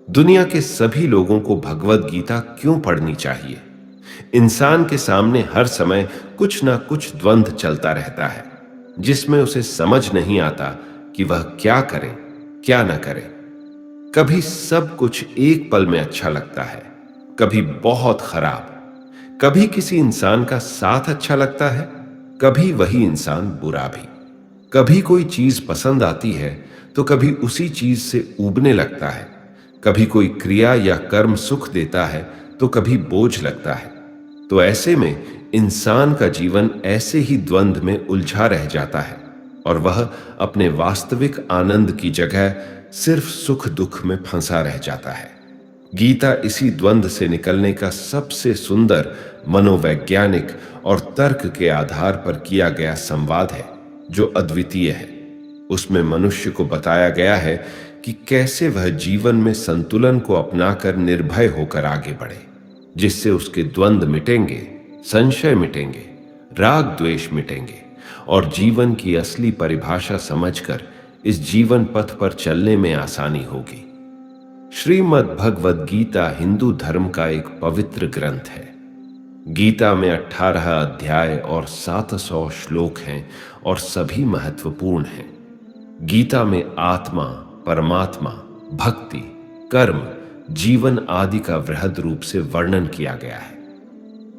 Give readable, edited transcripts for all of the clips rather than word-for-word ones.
दुनिया के सभी लोगों को भगवद गीता क्यों पढ़नी चाहिए? इंसान के सामने हर समय कुछ ना कुछ द्वंद्व चलता रहता है, जिसमें उसे समझ नहीं आता कि वह क्या करे, क्या ना करे। कभी सब कुछ एक पल में अच्छा लगता है, कभी बहुत खराब। कभी किसी इंसान का साथ अच्छा लगता है, कभी वही इंसान बुरा भी। कभी कोई चीज पसंद आती है तो कभी उसी चीज से ऊबने लगता है। कभी कोई क्रिया या कर्म सुख देता है तो कभी बोझ लगता है। तो ऐसे में इंसान का जीवन ऐसे ही द्वंद्व में उलझा रह जाता है और वह अपने वास्तविक आनंद की जगह सिर्फ सुख दुख में फंसा रह जाता है। गीता इसी द्वंद्व से निकलने का सबसे सुंदर मनोवैज्ञानिक और तर्क के आधार पर किया गया संवाद है, जो अद्वितीय है। उसमें मनुष्य को बताया गया है कि कैसे वह जीवन में संतुलन को अपनाकर निर्भय होकर आगे बढ़े, जिससे उसके द्वंद्व मिटेंगे, संशय मिटेंगे, राग द्वेष मिटेंगे और जीवन की असली परिभाषा समझकर इस जीवन पथ पर चलने में आसानी होगी। श्रीमद् भगवद गीता हिंदू धर्म का एक पवित्र ग्रंथ है। गीता में 18 अध्याय और 700 श्लोक हैं और सभी महत्वपूर्ण हैं। गीता में आत्मा, परमात्मा, भक्ति, कर्म, जीवन आदि का वृहद रूप से वर्णन किया गया है।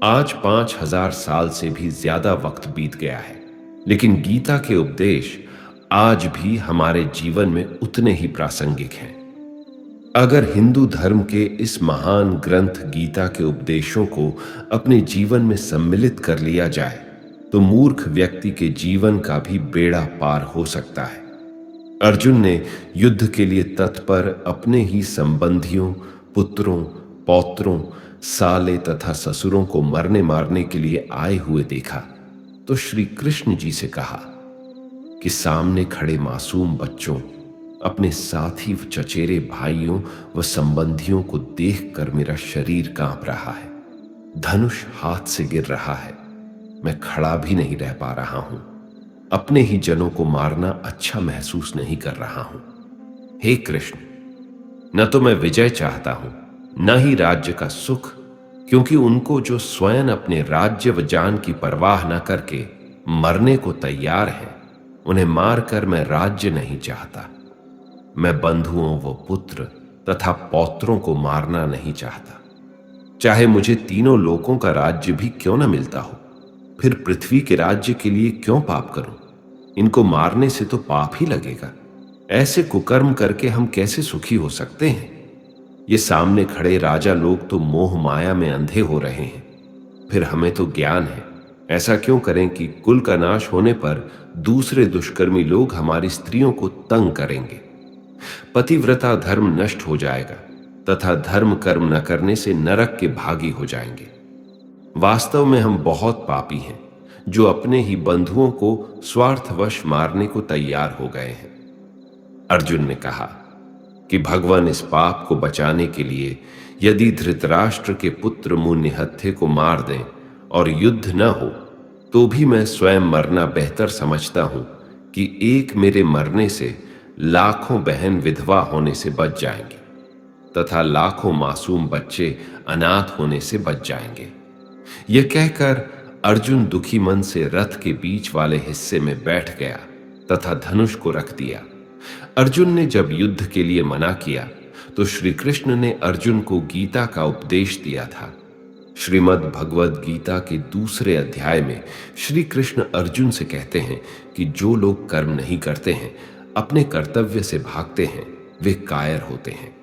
आज 5000 साल से भी ज्यादा वक्त बीत गया है, लेकिन गीता के उपदेश आज भी हमारे जीवन में उतने ही प्रासंगिक हैं। अगर हिंदू धर्म के इस महान ग्रंथ गीता के उपदेशों को अपने जीवन में सम्मिलित कर लिया जाए तो मूर्ख व्यक्ति के जीवन का भी बेड़ा पार हो सकता है। अर्जुन ने युद्ध के लिए तत्पर अपने ही संबंधियों, पुत्रों, पौत्रों, साले तथा ससुरों को मरने मारने के लिए आए हुए देखा तो श्री कृष्ण जी से कहा कि सामने खड़े मासूम बच्चों, अपने साथी चचेरे भाइयों व संबंधियों को देखकर मेरा शरीर कांप रहा है, धनुष हाथ से गिर रहा है, मैं खड़ा भी नहीं रह पा रहा हूं, अपने ही जनों को मारना अच्छा महसूस नहीं कर रहा हूं। हे कृष्ण, न तो मैं विजय चाहता हूं, न ही राज्य का सुख, क्योंकि उनको जो स्वयं अपने राज्य व जान की परवाह न करके मरने को तैयार है, उन्हें मारकर मैं राज्य नहीं चाहता। मैं बंधुओं व पुत्र तथा पौत्रों को मारना नहीं चाहता। चाहे मुझे तीनों लोकों का राज्य भी क्यों न मिलता हो, फिर पृथ्वी के राज्य के लिए क्यों पाप करूं? इनको मारने से तो पाप ही लगेगा। ऐसे कुकर्म करके हम कैसे सुखी हो सकते हैं? ये सामने खड़े राजा लोग तो मोह माया में अंधे हो रहे हैं, फिर हमें तो ज्ञान है। ऐसा क्यों करें कि कुल का नाश होने पर दूसरे दुष्कर्मी लोग हमारी स्त्रियों को तंग करेंगे। पतिव्रता धर्म नष्ट हो जाएगा तथा धर्म कर्म न करने से नरक के भागी हो जाएंगे। वास्तव में हम बहुत पापी हैं, जो अपने ही बंधुओं को स्वार्थवश मारने को तैयार हो गए हैं। अर्जुन ने कहा कि भगवान इस पाप को बचाने के लिए यदि धृतराष्ट्र के पुत्र मुनिहत्थे को मार दें और युद्ध न हो तो भी मैं स्वयं मरना बेहतर समझता हूं कि एक मेरे मरने से लाखों बहन विधवा होने से बच जाएंगे तथा लाखों मासूम बच्चे अनाथ होने से बच जाएंगे। यह कहकर अर्जुन दुखी मन से रथ के बीच वाले हिस्से में बैठ गया तथा धनुष को रख दिया। अर्जुन ने जब युद्ध के लिए मना किया तो श्री कृष्ण ने अर्जुन को गीता का उपदेश दिया था। श्रीमद् भगवद गीता के दूसरे अध्याय में श्री कृष्ण अर्जुन से कहते हैं कि जो लोग कर्म नहीं करते हैं, अपने कर्तव्य से भागते हैं, वे कायर होते हैं।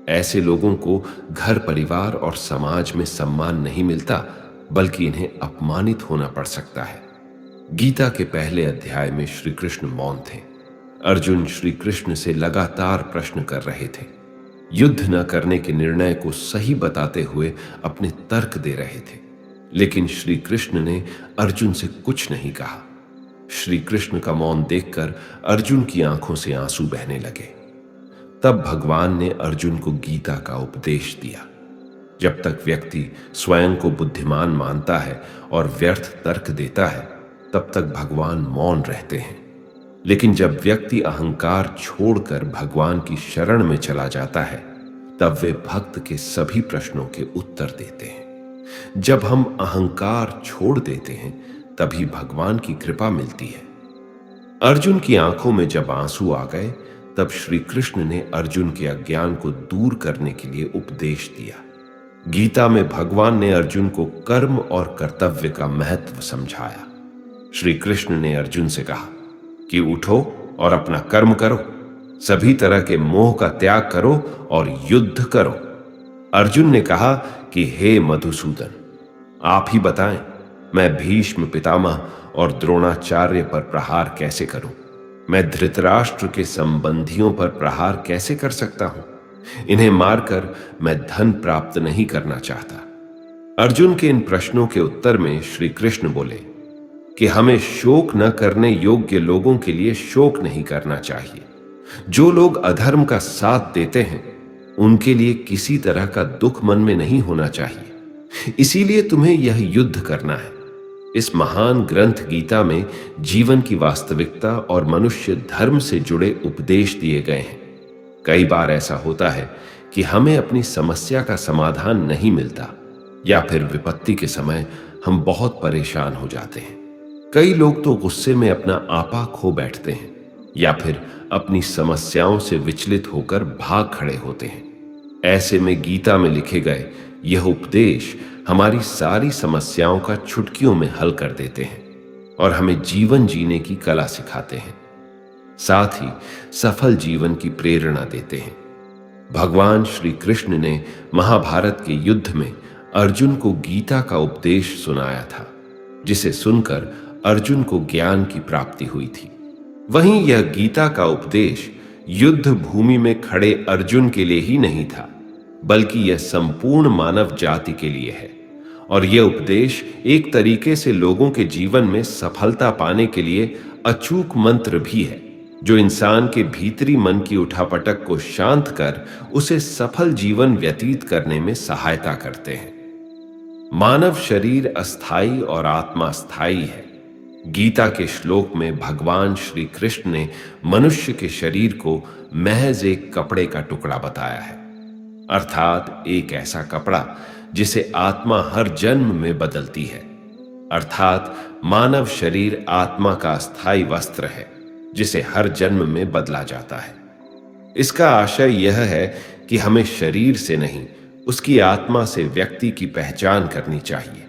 ऐसे लोगों को घर परिवार और समाज में सम्मान नहीं मिलता, बल्कि इन्हें अपमानित होना पड़ सकता है। गीता के पहले अध्याय में श्री कृष्ण मौन थे। अर्जुन श्री कृष्ण से लगातार प्रश्न कर रहे थे, युद्ध न करने के निर्णय को सही बताते हुए अपने तर्क दे रहे थे, लेकिन श्री कृष्ण ने अर्जुन से कुछ नहीं कहा। श्री कृष्ण का मौन देखकर अर्जुन की आंखों से आंसू बहने लगे। तब भगवान ने अर्जुन को गीता का उपदेश दिया। जब तक व्यक्ति स्वयं को बुद्धिमान मानता है और व्यर्थ तर्क देता है, तब तक भगवान मौन रहते हैं। लेकिन जब व्यक्ति अहंकार छोड़कर भगवान की शरण में चला जाता है, तब वे भक्त के सभी प्रश्नों के उत्तर देते हैं। जब हम अहंकार छोड़ देते हैं तभी भगवान की कृपा मिलती है। अर्जुन की आंखों में जब आंसू आ गए तब श्री कृष्ण ने अर्जुन के अज्ञान को दूर करने के लिए उपदेश दिया। गीता में भगवान ने अर्जुन को कर्म और कर्तव्य का महत्व समझाया। श्री कृष्ण ने अर्जुन से कहा कि उठो और अपना कर्म करो, सभी तरह के मोह का त्याग करो और युद्ध करो। अर्जुन ने कहा कि हे मधुसूदन, आप ही बताएं, मैं भीष्म पितामह और द्रोणाचार्य पर प्रहार कैसे करूं? मैं धृतराष्ट्र के संबंधियों पर प्रहार कैसे कर सकता हूं? इन्हें मारकर मैं धन प्राप्त नहीं करना चाहता। अर्जुन के इन प्रश्नों के उत्तर में श्री कृष्ण बोले कि हमें शोक न करने योग्य लोगों के लिए शोक नहीं करना चाहिए। जो लोग अधर्म का साथ देते हैं उनके लिए किसी तरह का दुख मन में नहीं होना चाहिए। इसीलिए तुम्हें यह युद्ध करना है। इस महान ग्रंथ गीता में जीवन की वास्तविकता और मनुष्य धर्म से जुड़े उपदेश दिए गए हैं। कई बार ऐसा होता है कि हमें अपनी समस्या का समाधान नहीं मिलता या फिर विपत्ति के समय हम बहुत परेशान हो जाते हैं। कई लोग तो गुस्से में अपना आपा खो बैठते हैं या फिर अपनी समस्याओं से विचलित होकर भाग खड़े होते हैं। ऐसे में गीता में लिखे गए यह उपदेश हमारी सारी समस्याओं का चुटकियों में हल कर देते हैं और हमें जीवन जीने की कला सिखाते हैं, साथ ही सफल जीवन की प्रेरणा देते हैं। भगवान श्री कृष्ण ने महाभारत के युद्ध में अर्जुन को गीता का उपदेश सुनाया था, जिसे सुनकर अर्जुन को ज्ञान की प्राप्ति हुई थी। वहीं यह गीता का उपदेश युद्ध भूमि में खड़े अर्जुन के लिए ही नहीं था, बल्कि यह संपूर्ण मानव जाति के लिए है। और यह उपदेश एक तरीके से लोगों के जीवन में सफलता पाने के लिए अचूक मंत्र भी है, जो इंसान के भीतरी मन की उठापटक को शांत कर उसे सफल जीवन व्यतीत करने में सहायता करते हैं। मानव शरीर अस्थाई और आत्मा स्थायी है। गीता के श्लोक में भगवान श्री कृष्ण ने मनुष्य के शरीर को महज एक कपड़े का टुकड़ा बताया है, अर्थात एक ऐसा कपड़ा जिसे आत्मा हर जन्म में बदलती है। अर्थात मानव शरीर आत्मा का अस्थाई वस्त्र है जिसे हर जन्म में बदला जाता है। इसका आशय यह है कि हमें शरीर से नहीं, उसकी आत्मा से व्यक्ति की पहचान करनी चाहिए।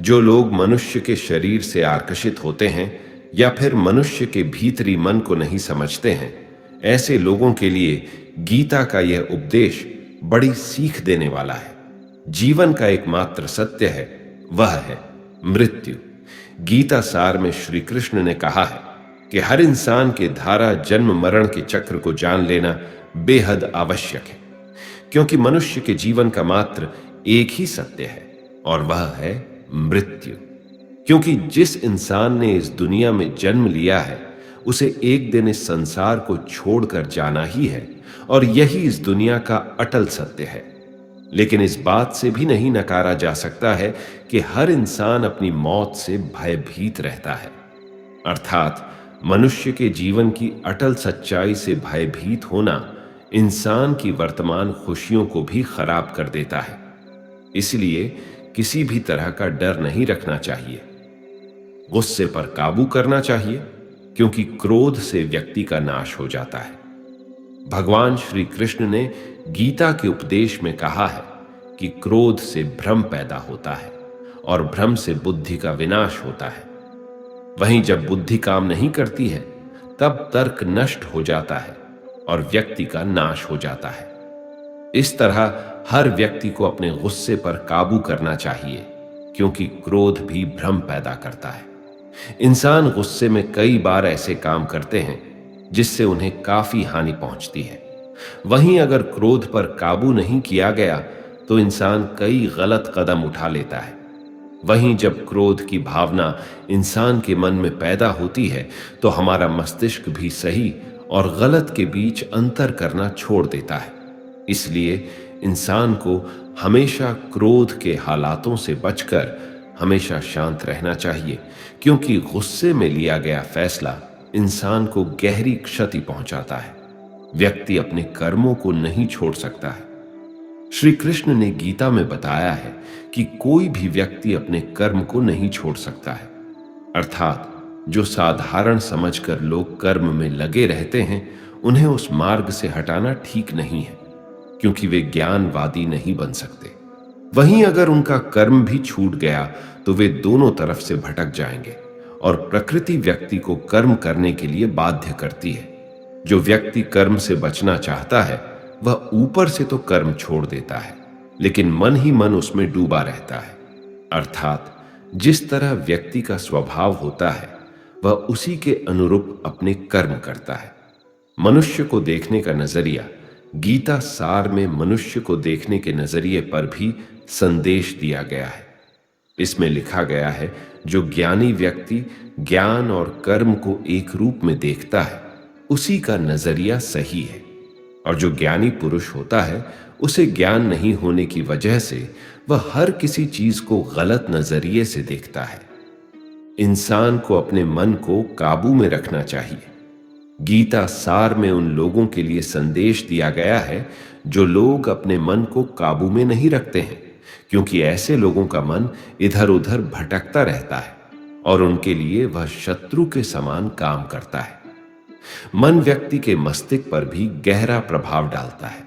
जो लोग मनुष्य के शरीर से आकर्षित होते हैं या फिर मनुष्य के भीतरी मन को नहीं समझते हैं, ऐसे लोगों के लिए गीता का यह उपदेश बड़ी सीख देने वाला है। जीवन का एकमात्र सत्य है, वह है मृत्यु। गीता सार में श्री कृष्ण ने कहा है कि हर इंसान के धारा जन्म मरण के चक्र को जान लेना बेहद आवश्यक है, क्योंकि मनुष्य के जीवन का मात्र एक ही सत्य है और वह है मृत्यु। क्योंकि जिस इंसान ने इस दुनिया में जन्म लिया है उसे एक दिन इस संसार को छोड़कर जाना ही है और यही इस दुनिया का अटल सत्य है। लेकिन इस बात से भी नहीं नकारा जा सकता है कि हर इंसान अपनी मौत से भयभीत रहता है। अर्थात मनुष्य के जीवन की अटल सच्चाई से भयभीत होना इंसान की वर्तमान खुशियों को भी खराब कर देता है। इसलिए किसी भी तरह का डर नहीं रखना चाहिए। गुस्से पर काबू करना चाहिए, क्योंकि क्रोध से व्यक्ति का नाश हो जाता है। भगवान श्री कृष्ण ने गीता के उपदेश में कहा है कि क्रोध से भ्रम पैदा होता है और भ्रम से बुद्धि का विनाश होता है। वहीं जब बुद्धि काम नहीं करती है तब तर्क नष्ट हो जाता है और व्यक्ति का नाश हो जाता है। इस तरह हर व्यक्ति को अपने गुस्से पर काबू करना चाहिए, क्योंकि क्रोध भी भ्रम पैदा करता है। इंसान गुस्से में कई बार ऐसे काम करते हैं जिससे उन्हें काफी हानि पहुंचती है। वहीं अगर क्रोध पर काबू नहीं किया गया तो इंसान कई गलत कदम उठा लेता है। वहीं जब क्रोध की भावना इंसान के मन में पैदा होती है तो हमारा मस्तिष्क भी सही और गलत के बीच अंतर करना छोड़ देता है। इसलिए इंसान को हमेशा क्रोध के हालातों से बचकर हमेशा शांत रहना चाहिए, क्योंकि गुस्से में लिया गया फैसला इंसान को गहरी क्षति पहुंचाता है। व्यक्ति अपने कर्मों को नहीं छोड़ सकता है। श्री कृष्ण ने गीता में बताया है कि कोई भी व्यक्ति अपने कर्म को नहीं छोड़ सकता है। अर्थात जो साधारण समझकर लोग कर्म में लगे रहते हैं, उन्हें उस मार्ग से हटाना ठीक नहीं है, क्योंकि वे ज्ञानवादी नहीं बन सकते। वहीं अगर उनका कर्म भी छूट गया तो वे दोनों तरफ से भटक जाएंगे और प्रकृति व्यक्ति को कर्म करने के लिए बाध्य करती है। जो व्यक्ति कर्म से बचना चाहता है वह ऊपर से तो कर्म छोड़ देता है, लेकिन मन ही मन उसमें डूबा रहता है। अर्थात जिस तरह व्यक्ति का स्वभाव होता है वह उसी के अनुरूप अपने कर्म करता है। मनुष्य को देखने का नजरिया गीता सार में मनुष्य को देखने के नजरिए पर भी संदेश दिया गया है। इसमें लिखा गया है, जो ज्ञानी व्यक्ति ज्ञान और कर्म को एक रूप में देखता है उसी का नजरिया सही है, और जो ज्ञानी पुरुष होता है उसे ज्ञान नहीं होने की वजह से वह हर किसी चीज को गलत नजरिए से देखता है। इंसान को अपने मन को काबू में रखना चाहिए। गीता सार में उन लोगों के लिए संदेश दिया गया है जो लोग अपने मन को काबू में नहीं रखते हैं, क्योंकि ऐसे लोगों का मन इधर उधर भटकता रहता है और उनके लिए वह शत्रु के समान काम करता है। मन व्यक्ति के मस्तिष्क पर भी गहरा प्रभाव डालता है।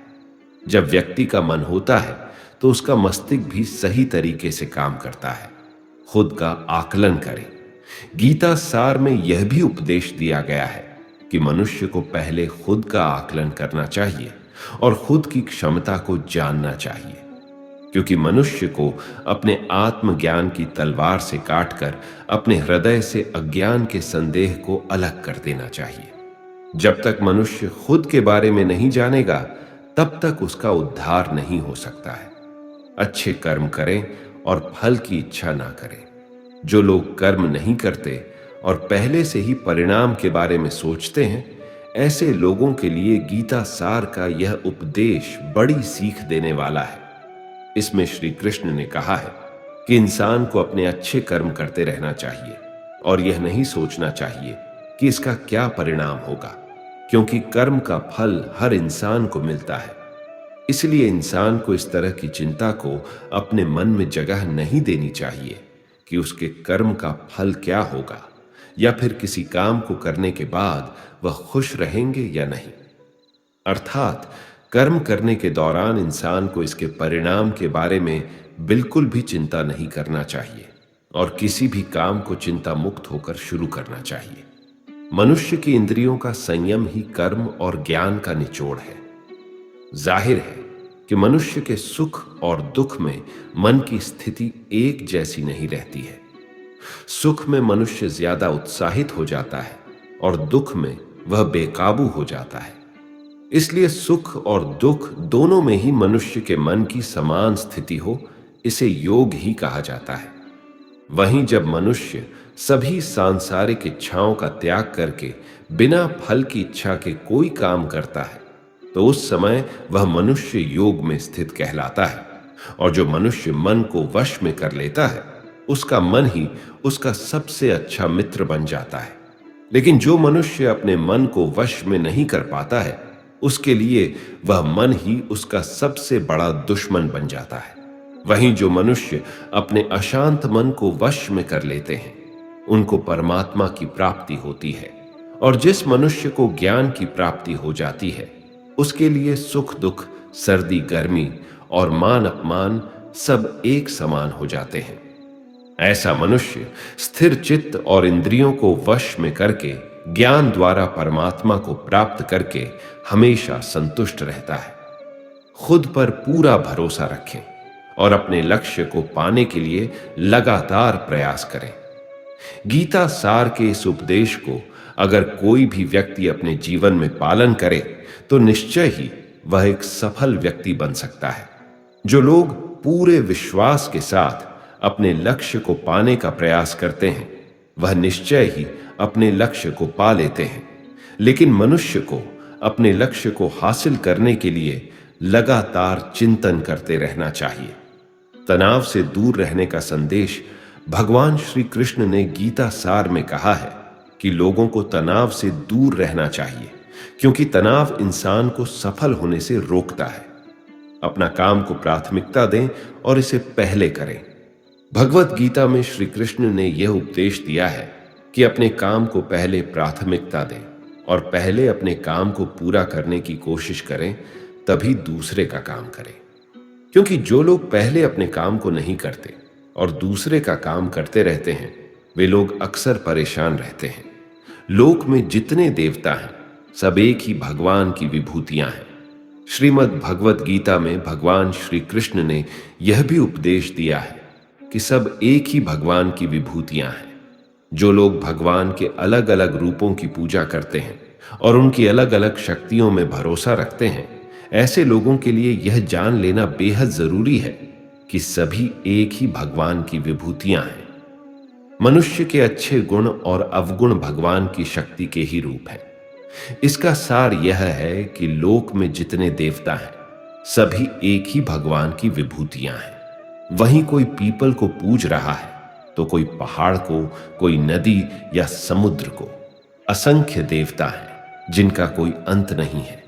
जब व्यक्ति का मन होता है तो उसका मस्तिष्क भी सही तरीके से काम करता है। खुद का आकलन करें। गीता सार में यह भी उपदेश दिया गया है कि मनुष्य को पहले खुद का आकलन करना चाहिए और खुद की क्षमता को जानना चाहिए, क्योंकि मनुष्य को अपने आत्मज्ञान की तलवार से काटकर अपने हृदय से अज्ञान के संदेह को अलग कर देना चाहिए। जब तक मनुष्य खुद के बारे में नहीं जानेगा तब तक उसका उद्धार नहीं हो सकता है। अच्छे कर्म करें और फल की इच्छा ना करें। जो लोग कर्म नहीं करते और पहले से ही परिणाम के बारे में सोचते हैं, ऐसे लोगों के लिए गीता सार का यह उपदेश बड़ी सीख देने वाला है। इसमें श्री कृष्ण ने कहा है कि इंसान को अपने अच्छे कर्म करते रहना चाहिए और यह नहीं सोचना चाहिए कि इसका क्या परिणाम होगा, क्योंकि कर्म का फल हर इंसान को मिलता है। इसलिए इंसान को इस तरह की चिंता को अपने मन में जगह नहीं देनी चाहिए कि उसके कर्म का फल क्या होगा, या फिर किसी काम को करने के बाद वह खुश रहेंगे या नहीं। अर्थात कर्म करने के दौरान इंसान को इसके परिणाम के बारे में बिल्कुल भी चिंता नहीं करना चाहिए और किसी भी काम को चिंता मुक्त होकर शुरू करना चाहिए। मनुष्य की इंद्रियों का संयम ही कर्म और ज्ञान का निचोड़ है। जाहिर है कि मनुष्य के सुख और दुख में मन की स्थिति एक जैसी नहीं रहती है। सुख में मनुष्य ज्यादा उत्साहित हो जाता है और दुख में वह बेकाबू हो जाता है। इसलिए सुख और दुख दोनों में ही मनुष्य के मन की समान स्थिति हो, इसे योग ही कहा जाता है। वहीं जब मनुष्य सभी सांसारिक इच्छाओं का त्याग करके बिना फल की इच्छा के कोई काम करता है तो उस समय वह मनुष्य योग में स्थित कहलाता है। और जो मनुष्य मन को वश में कर लेता है उसका मन ही उसका सबसे अच्छा मित्र बन जाता है। लेकिन जो मनुष्य अपने मन को वश में नहीं कर पाता है उसके लिए वह मन ही उसका सबसे बड़ा दुश्मन बन जाता है। वहीं जो मनुष्य अपने अशांत मन को वश में कर लेते हैं उनको परमात्मा की प्राप्ति होती है, और जिस मनुष्य को ज्ञान की प्राप्ति हो जाती है उसके लिए सुख दुख, सर्दी गर्मी और मान अपमान सब एक समान हो जाते हैं। ऐसा मनुष्य स्थिर चित्त और इंद्रियों को वश में करके ज्ञान द्वारा परमात्मा को प्राप्त करके हमेशा संतुष्ट रहता है। खुद पर पूरा भरोसा रखें और अपने लक्ष्य को पाने के लिए लगातार प्रयास करें। गीता सार के इस उपदेश को अगर कोई भी व्यक्ति अपने जीवन में पालन करे तो निश्चय ही वह एक सफल व्यक्ति बन सकता है। जो लोग पूरे विश्वास के साथ अपने लक्ष्य को पाने का प्रयास करते हैं वह निश्चय ही अपने लक्ष्य को पा लेते हैं। लेकिन मनुष्य को अपने लक्ष्य को हासिल करने के लिए लगातार चिंतन करते रहना चाहिए। तनाव से दूर रहने का संदेश भगवान श्री कृष्ण ने गीता सार में कहा है कि लोगों को तनाव से दूर रहना चाहिए, क्योंकि तनाव इंसान को सफल होने से रोकता है। अपना काम को प्राथमिकता दें और इसे पहले करें। भगवत गीता में श्री कृष्ण ने यह उपदेश दिया है कि अपने काम को पहले प्राथमिकता दें और पहले अपने काम को पूरा करने की कोशिश करें, तभी दूसरे का काम करें। क्योंकि जो लोग पहले अपने काम को नहीं करते और दूसरे का काम करते रहते हैं, वे लोग अक्सर परेशान रहते हैं। लोक में जितने देवता हैं, सब एक ही भगवान की विभूतियां हैं। श्रीमद् भगवत गीता में भगवान श्री कृष्ण ने यह भी उपदेश दिया है कि सब एक ही भगवान की विभूतियां हैं। जो लोग भगवान के अलग अलग रूपों की पूजा करते हैं और उनकी अलग अलग शक्तियों में भरोसा रखते हैं, ऐसे लोगों के लिए यह जान लेना बेहद जरूरी है कि सभी एक ही भगवान की विभूतियां हैं। मनुष्य के अच्छे गुण और अवगुण भगवान की शक्ति के ही रूप हैं। इसका सार यह है कि लोक में जितने देवता हैं, सभी एक ही भगवान की विभूतियां हैं। वहीं कोई पीपल को पूज रहा है तो कोई पहाड़ को, कोई नदी या समुद्र को। असंख्य देवता हैं जिनका कोई अंत नहीं है।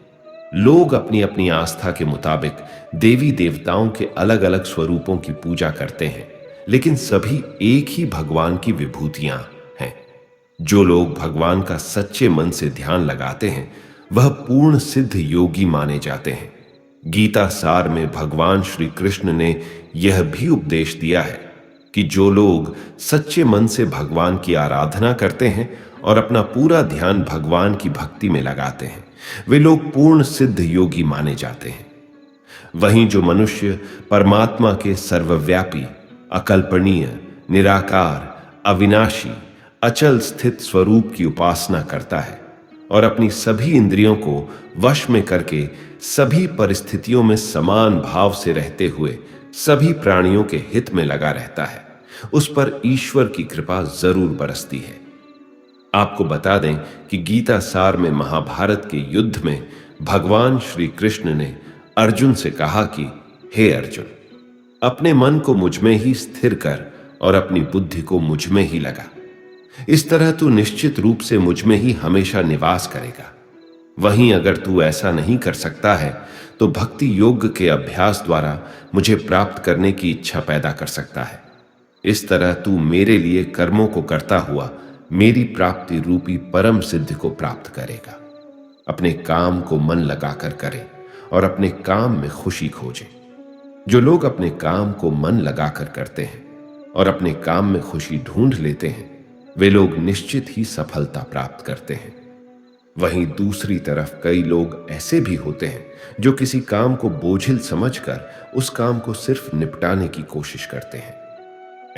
लोग अपनी अपनी आस्था के मुताबिक देवी देवताओं के अलग अलग स्वरूपों की पूजा करते हैं, लेकिन सभी एक ही भगवान की विभूतियां हैं। जो लोग भगवान का सच्चे मन से ध्यान लगाते हैं, वह पूर्ण सिद्ध योगी माने जाते हैं। गीता सार में भगवान श्री कृष्ण ने यह भी उपदेश दिया है कि जो लोग सच्चे मन से भगवान की आराधना करते हैं और अपना पूरा ध्यान भगवान की भक्ति में लगाते हैं, वे लोग पूर्ण सिद्ध योगी माने जाते हैं। वहीं जो मनुष्य परमात्मा के सर्वव्यापी, अकल्पनीय, निराकार, अविनाशी, अचल स्थित स्वरूप की उपासना करता है और अपनी सभी इंद्रियों को वश में करके सभी परिस्थितियों में समान भाव से रहते हुए सभी प्राणियों के हित में लगा रहता है, उस पर ईश्वर की कृपा जरूर बरसती है। आपको बता दें कि गीता सार में महाभारत के युद्ध में भगवान श्री कृष्ण ने अर्जुन से कहा कि हे अर्जुन, अपने मन को मुझ में ही स्थिर कर और अपनी बुद्धि को मुझ में ही लगा। इस तरह तू निश्चित रूप से मुझ में ही हमेशा निवास करेगा। वहीं अगर तू ऐसा नहीं कर सकता है तो भक्ति योग के अभ्यास द्वारा मुझे प्राप्त करने की इच्छा पैदा कर सकता है। इस तरह तू मेरे लिए कर्मों को करता हुआ मेरी प्राप्ति रूपी परम सिद्धि को प्राप्त करेगा। अपने काम को मन लगाकर करे और अपने काम में खुशी खोजे। जो लोग अपने काम को मन लगाकर करते हैं और अपने काम में खुशी ढूंढ लेते हैं, वे लोग निश्चित ही सफलता प्राप्त करते हैं। वहीं दूसरी तरफ कई लोग ऐसे भी होते हैं जो किसी काम को बोझिल समझकर उस काम को सिर्फ निपटाने की कोशिश करते हैं।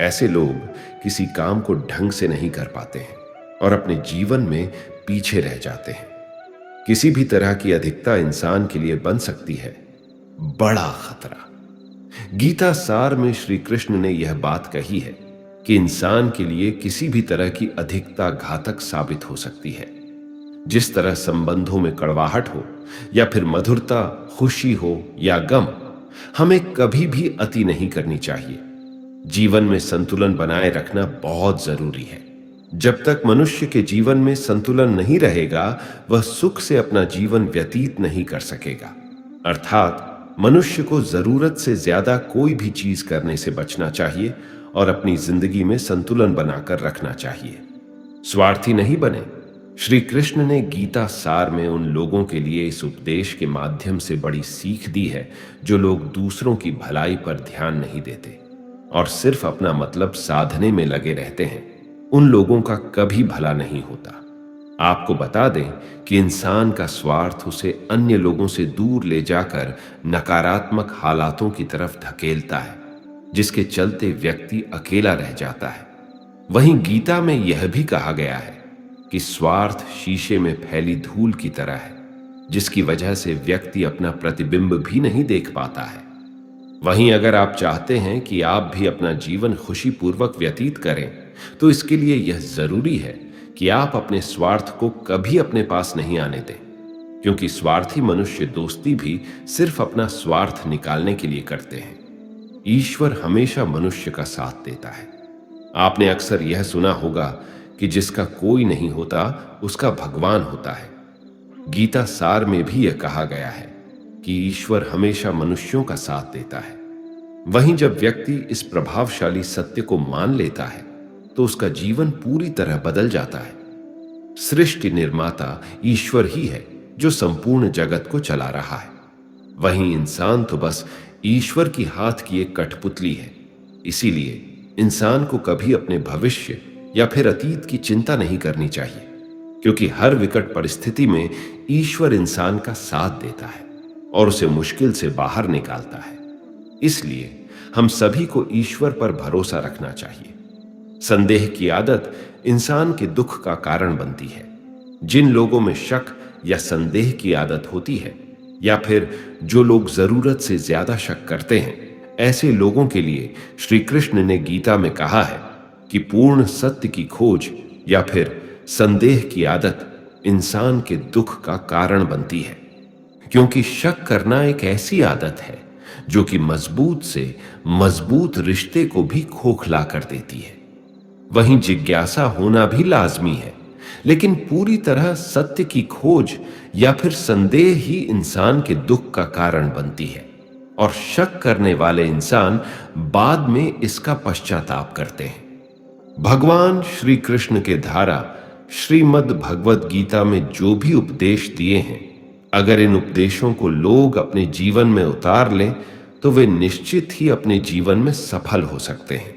ऐसे लोग किसी काम को ढंग से नहीं कर पाते हैं और अपने जीवन में पीछे रह जाते हैं। किसी भी तरह की अधिकता इंसान के लिए बन सकती है बड़ा खतरा। गीता सार में श्री कृष्ण ने यह बात कही है कि इंसान के लिए किसी भी तरह की अधिकता घातक साबित हो सकती है। जिस तरह संबंधों में कड़वाहट हो या फिर मधुरता, खुशी हो या गम, हमें कभी भी अति नहीं करनी चाहिए। जीवन में संतुलन बनाए रखना बहुत जरूरी है। जब तक मनुष्य के जीवन में संतुलन नहीं रहेगा, वह सुख से अपना जीवन व्यतीत नहीं कर सकेगा। अर्थात मनुष्य को जरूरत से ज्यादा कोई भी चीज करने से बचना चाहिए और अपनी जिंदगी में संतुलन बनाकर रखना चाहिए। स्वार्थी नहीं बने। श्री कृष्ण ने गीता सार में उन लोगों के लिए इस उपदेश के माध्यम से बड़ी सीख दी है जो लोग दूसरों की भलाई पर ध्यान नहीं देते और सिर्फ अपना मतलब साधने में लगे रहते हैं। उन लोगों का कभी भला नहीं होता। आपको बता दें कि इंसान का स्वार्थ उसे अन्य लोगों से दूर ले जाकर नकारात्मक हालातों की तरफ धकेलता है, जिसके चलते व्यक्ति अकेला रह जाता है। वहीं गीता में यह भी कहा गया है कि स्वार्थ शीशे में फैली धूल की तरह है, जिसकी वजह से व्यक्ति अपना प्रतिबिंब भी नहीं देख पाता है। वहीं अगर आप चाहते हैं कि आप भी अपना जीवन खुशीपूर्वक व्यतीत करें, तो इसके लिए यह जरूरी है कि आप अपने स्वार्थ को कभी अपने पास नहीं आने दें, क्योंकि स्वार्थी मनुष्य दोस्ती भी सिर्फ अपना स्वार्थ निकालने के लिए करते हैं। ईश्वर हमेशा मनुष्य का साथ देता है। आपने अक्सर यह सुना होगा कि जिसका कोई नहीं होता उसका भगवान होता है। गीता सार में भी यह कहा गया है कि ईश्वर हमेशा मनुष्यों का साथ देता है। वहीं जब व्यक्ति इस प्रभावशाली सत्य को मान लेता है तो उसका जीवन पूरी तरह बदल जाता है। सृष्टि निर्माता ईश्वर ही है जो संपूर्ण जगत को चला रहा है। वहीं इंसान तो बस ईश्वर की हाथ की एक कठपुतली है। इसीलिए इंसान को कभी अपने भविष्य या फिर अतीत की चिंता नहीं करनी चाहिए, क्योंकि हर विकट परिस्थिति में ईश्वर इंसान का साथ देता है और उसे मुश्किल से बाहर निकालता है। इसलिए हम सभी को ईश्वर पर भरोसा रखना चाहिए। संदेह की आदत इंसान के दुख का कारण बनती है। जिन लोगों में शक या संदेह की आदत होती है, या फिर जो लोग जरूरत से ज्यादा शक करते हैं, ऐसे लोगों के लिए श्री कृष्ण ने गीता में कहा है कि पूर्ण सत्य की खोज या फिर संदेह की आदत इंसान के दुख का कारण बनती है, क्योंकि शक करना एक ऐसी आदत है जो कि मजबूत से मजबूत रिश्ते को भी खोखला कर देती है। वहीं जिज्ञासा होना भी लाजमी है, लेकिन पूरी तरह सत्य की खोज या फिर संदेह ही इंसान के दुख का कारण बनती है, और शक करने वाले इंसान बाद में इसका पश्चाताप करते हैं। भगवान श्री कृष्ण के धारा श्रीमद् भगवद गीता में जो भी उपदेश दिए हैं, अगर इन उपदेशों को लोग अपने जीवन में उतार लें तो वे निश्चित ही अपने जीवन में सफल हो सकते हैं।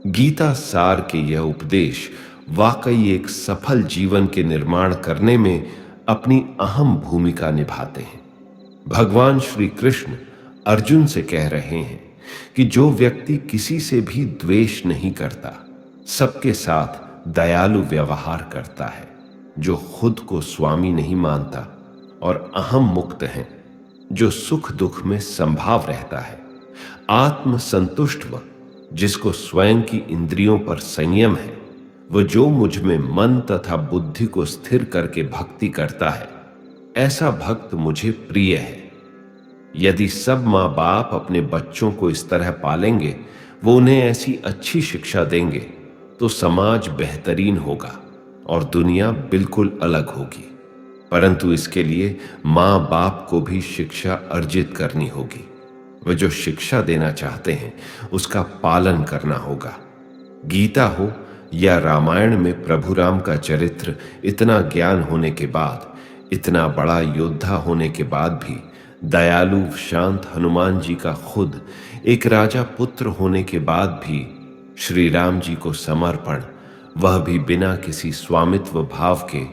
गीता सार के यह उपदेश वाकई एक सफल जीवन के निर्माण करने में अपनी अहम भूमिका निभाते हैं। भगवान श्री कृष्ण अर्जुन से कह रहे हैं कि जो व्यक्ति किसी से भी द्वेष नहीं करता, सबके साथ दयालु व्यवहार करता है, जो खुद को स्वामी नहीं मानता और अहम मुक्त है, जो सुख दुख में संभाव रहता है, आत्म संतुष्ट व जिसको स्वयं की इंद्रियों पर संयम है, वह जो मुझ में मन तथा बुद्धि को स्थिर करके भक्ति करता है, ऐसा भक्त मुझे प्रिय है। यदि सब माँ बाप अपने बच्चों को इस तरह पालेंगे, वो उन्हें ऐसी अच्छी शिक्षा देंगे, तो समाज बेहतरीन होगा और दुनिया बिल्कुल अलग होगी। परंतु इसके लिए माँ बाप को भी शिक्षा अर्जित करनी होगी। वे जो शिक्षा देना चाहते हैं उसका पालन करना होगा। गीता हो या रामायण में प्रभु राम का चरित्र इतना ज्ञान होने के बाद, इतना बड़ा योद्धा होने के बाद भी, दयालु शांत हनुमान जी का खुद एक राजा पुत्र होने के बाद भी श्री राम जी को समर्पण, वह भी बिना किसी स्वामित्व भाव के,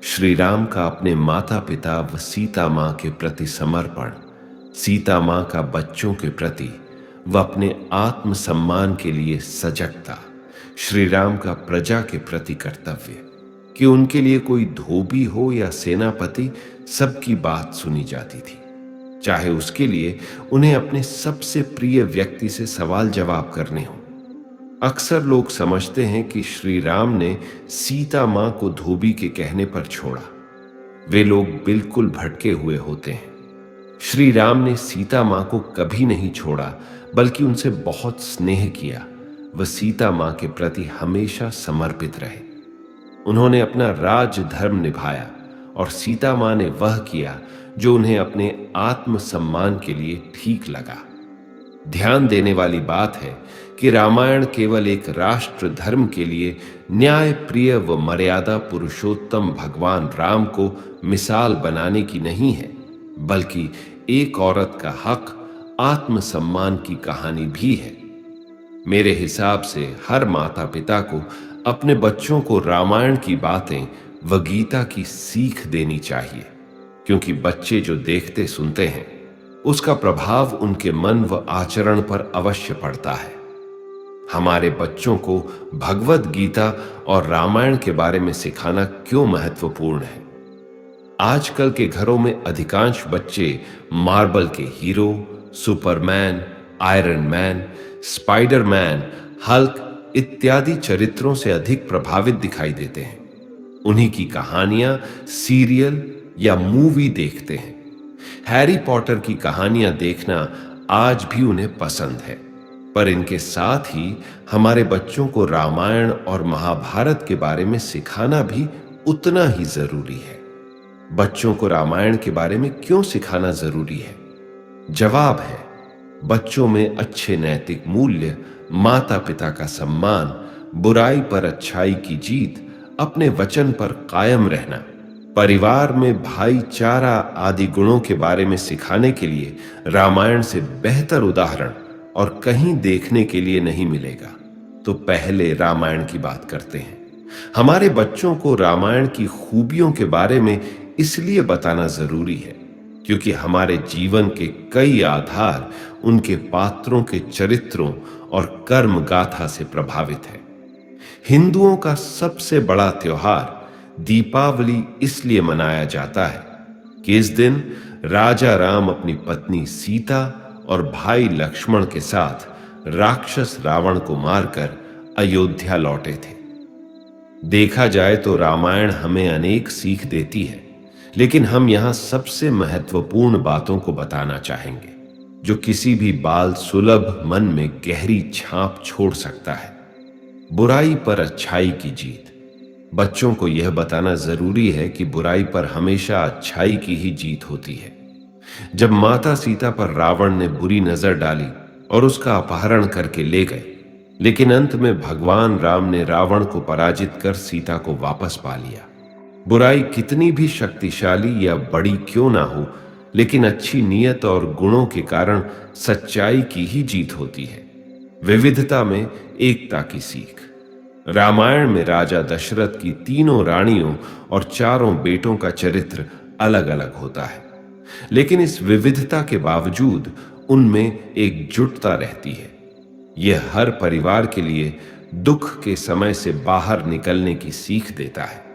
श्री राम का अपने माता पिता व सीता माँ के प्रति समर्पण, सीता माँ का बच्चों के प्रति व अपने आत्म सम्मान के लिए सजगता, श्री राम का प्रजा के प्रति कर्तव्य कि उनके लिए कोई धोबी हो या सेनापति, सबकी बात सुनी जाती थी, चाहे उसके लिए उन्हें अपने सबसे प्रिय व्यक्ति से सवाल जवाब करने हो। अक्सर लोग समझते हैं कि श्री राम ने सीता मां को धोबी के कहने पर छोड़ा। वे लोग बिल्कुल भटके हुए होते हैं। श्री राम ने सीता मां को कभी नहीं छोड़ा, बल्कि उनसे बहुत स्नेह किया। वह सीता मां के प्रति हमेशा समर्पित रहे। उन्होंने अपना राज धर्म निभाया और सीता मां ने वह किया जो उन्हें अपने आत्म सम्मान के लिए ठीक लगा। ध्यान देने वाली बात है कि रामायण केवल एक राष्ट्र धर्म के लिए न्याय प्रिय व मर्यादा पुरुषोत्तम भगवान राम को मिसाल बनाने की नहीं है, बल्कि एक औरत का हक, आत्म सम्मान की कहानी भी है। मेरे हिसाब से हर माता पिता को अपने बच्चों को रामायण की बातें व गीता की सीख देनी चाहिए, क्योंकि बच्चे जो देखते सुनते हैं उसका प्रभाव उनके मन व आचरण पर अवश्य पड़ता है। हमारे बच्चों को भगवद गीता और रामायण के बारे में सिखाना क्यों महत्वपूर्ण है? आजकल के घरों में अधिकांश बच्चे मार्वल के hero, Superman, iron man, Spiderman, Hulk इत्यादि चरित्रों से अधिक प्रभावित दिखाई देते हैं। उन्हीं की कहानियां सीरियल या मूवी देखते हैं। हैरी पॉटर की कहानियां देखना आज भी उन्हें पसंद है, पर इनके साथ ही हमारे बच्चों को रामायण और महाभारत के बारे में सिखाना भी उतना ही जरूरी है। बच्चों को रामायण के बारे में क्यों सिखाना जरूरी है? जवाब है, बच्चों में अच्छे नैतिक मूल्य, माता पिता का सम्मान, बुराई पर अच्छाई की जीत, अपने वचन पर कायम रहना, परिवार में भाईचारा आदि गुणों के बारे में सिखाने के लिए रामायण से बेहतर उदाहरण और कहीं देखने के लिए नहीं मिलेगा। तो पहले रामायण की बात करते हैं। हमारे बच्चों को रामायण की खूबियों के बारे में इसलिए बताना जरूरी है क्योंकि हमारे जीवन के कई आधार उनके पात्रों के चरित्रों और कर्म गाथा से प्रभावित है। हिंदुओं का सबसे बड़ा त्योहार दीपावली इसलिए मनाया जाता है कि इस दिन राजा राम अपनी पत्नी सीता और भाई लक्ष्मण के साथ राक्षस रावण को मारकर अयोध्या लौटे थे। देखा जाए तो रामायण हमें अनेक सीख देती है, लेकिन हम यहां सबसे महत्वपूर्ण बातों को बताना चाहेंगे जो किसी भी बाल सुलभ मन में गहरी छाप छोड़ सकता है। बुराई पर अच्छाई की जीत। बच्चों को यह बताना जरूरी है कि बुराई पर हमेशा अच्छाई की ही जीत होती है। जब माता सीता पर रावण ने बुरी नजर डाली और उसका अपहरण करके ले गए, लेकिन अंत में भगवान राम ने रावण को पराजित कर सीता को वापस पा लिया। बुराई कितनी भी शक्तिशाली या बड़ी क्यों ना हो, लेकिन अच्छी नीयत और गुणों के कारण सच्चाई की ही जीत होती है। विविधता में एकता की सीख। रामायण में राजा दशरथ की तीनों रानियों और चारों बेटों का चरित्र अलग अलग होता है, लेकिन इस विविधता के बावजूद उनमें एकजुटता रहती है। यह हर परिवार के लिए दुख के समय से बाहर निकलने की सीख देता है।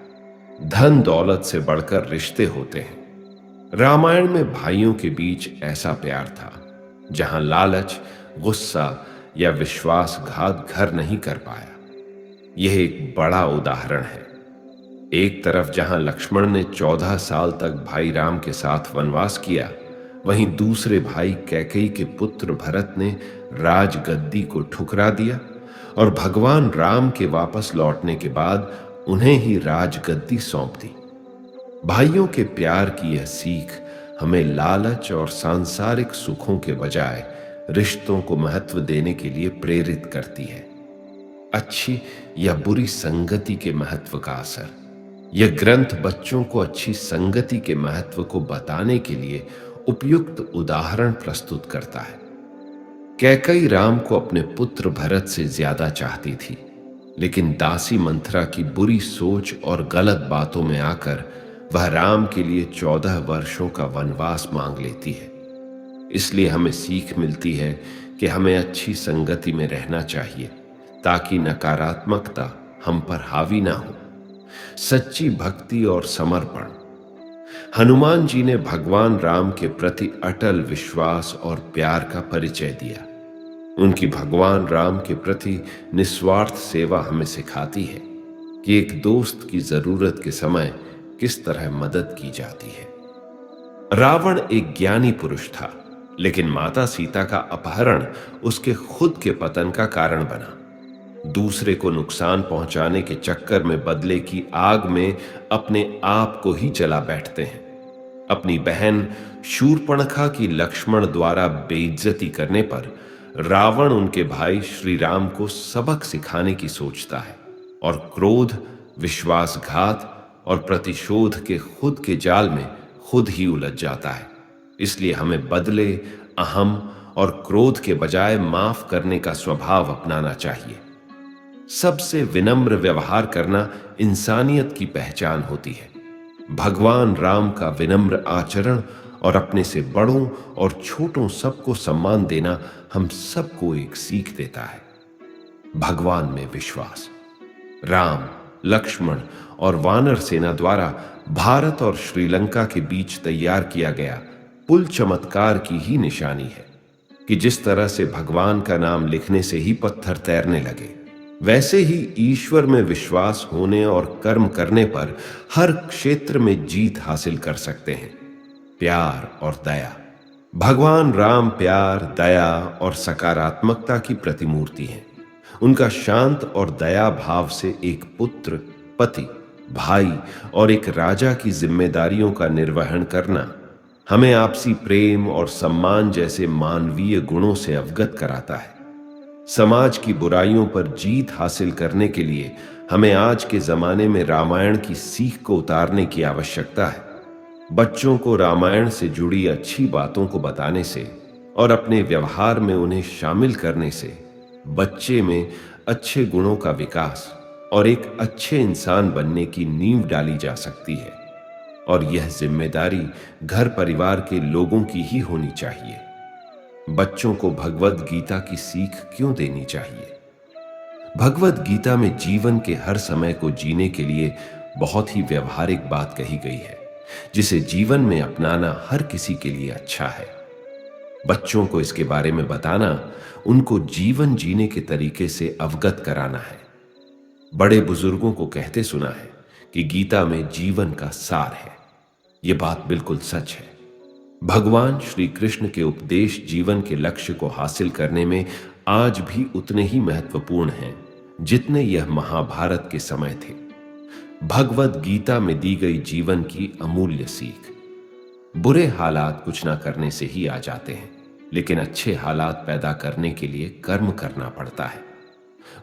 धन दौलत से बढ़कर रिश्ते होते हैं। रामायण में भाइयों के बीच ऐसा प्यार था जहां लालच, गुस्सा या विश्वासघात घर नहीं कर पाया। यह एक बड़ा उदाहरण है। एक तरफ जहां लक्ष्मण ने 14 साल तक भाई राम के साथ वनवास किया, वहीं दूसरे भाई कैकेयी के पुत्र भरत ने राजगद्दी को ठुकरा दिया और भगवान राम के वापस लौटने के बाद उन्हें ही राजगद्दी सौंप दी। भाइयों के प्यार की यह सीख हमें लालच और सांसारिक सुखों के बजाय रिश्तों को महत्व देने के लिए प्रेरित करती है। अच्छी या बुरी संगति के महत्व का असर। यह ग्रंथ बच्चों को अच्छी संगति के महत्व को बताने के लिए उपयुक्त उदाहरण प्रस्तुत करता है। कैकेयी राम को अपने पुत्र भरत से ज्यादा चाहती थी, लेकिन दासी मंथरा की बुरी सोच और गलत बातों में आकर वह राम के लिए 14 वर्षों का वनवास मांग लेती है। इसलिए हमें सीख मिलती है कि हमें अच्छी संगति में रहना चाहिए ताकि नकारात्मकता हम पर हावी ना हो। सच्ची भक्ति और समर्पण। हनुमान जी ने भगवान राम के प्रति अटल विश्वास और प्यार का परिचय दिया। उनकी भगवान राम के प्रति निस्वार्थ सेवा हमें सिखाती है कि एक दोस्त की जरूरत के समय किस तरह मदद की जाती है। रावण एक ज्ञानी पुरुष था, लेकिन माता सीता का अपहरण उसके खुद के पतन का कारण बना। दूसरे को नुकसान पहुंचाने के चक्कर में बदले की आग में अपने आप को ही जला बैठते हैं। अपनी बहन शूर्पणखा की लक्ष्मण द्वारा बेइज्जती करने पर रावण उनके भाई श्री राम को सबक सिखाने की सोचता है और क्रोध, विश्वासघात और प्रतिशोध के खुद के जाल में खुद ही उलझ जाता है। इसलिए हमें बदले, अहम और क्रोध के बजाय माफ करने का स्वभाव अपनाना चाहिए। सबसे विनम्र व्यवहार करना इंसानियत की पहचान होती है। भगवान राम का विनम्र आचरण और अपने से बड़ों और छोटों सबको सम्मान देना हम सबको एक सीख देता है। भगवान में विश्वास। राम, लक्ष्मण और वानर सेना द्वारा भारत और श्रीलंका के बीच तैयार किया गया पुल चमत्कार की ही निशानी है कि जिस तरह से भगवान का नाम लिखने से ही पत्थर तैरने लगे, वैसे ही ईश्वर में विश्वास होने और कर्म करने पर हर क्षेत्र में जीत हासिल कर सकते हैं। प्यार और दया। भगवान राम प्यार, दया और सकारात्मकता की प्रतिमूर्ति हैं। उनका शांत और दया भाव से एक पुत्र, पति, भाई और एक राजा की जिम्मेदारियों का निर्वहन करना हमें आपसी प्रेम और सम्मान जैसे मानवीय गुणों से अवगत कराता है। समाज की बुराइयों पर जीत हासिल करने के लिए हमें आज के जमाने में रामायण की सीख को उतारने की आवश्यकता है। बच्चों को रामायण से जुड़ी अच्छी बातों को बताने से और अपने व्यवहार में उन्हें शामिल करने से बच्चे में अच्छे गुणों का विकास और एक अच्छे इंसान बनने की नींव डाली जा सकती है। और यह जिम्मेदारी घर परिवार के लोगों की ही होनी चाहिए। बच्चों को भगवद गीता की सीख क्यों देनी चाहिए? भगवद गीता में जीवन के हर समय को जीने के लिए बहुत ही व्यवहारिक बात कही गई है, जिसे जीवन में अपनाना हर किसी के लिए अच्छा है। बच्चों को इसके बारे में बताना उनको जीवन जीने के तरीके से अवगत कराना है। बड़े बुजुर्गों को कहते सुना है कि गीता में जीवन का सार है। यह बात बिल्कुल सच है। भगवान श्री कृष्ण के उपदेश जीवन के लक्ष्य को हासिल करने में आज भी उतने ही महत्वपूर्ण हैं जितने यह महाभारत के समय थे। भगवद गीता में दी गई जीवन की अमूल्य सीख। बुरे हालात कुछ ना करने से ही आ जाते हैं, लेकिन अच्छे हालात पैदा करने के लिए कर्म करना पड़ता है।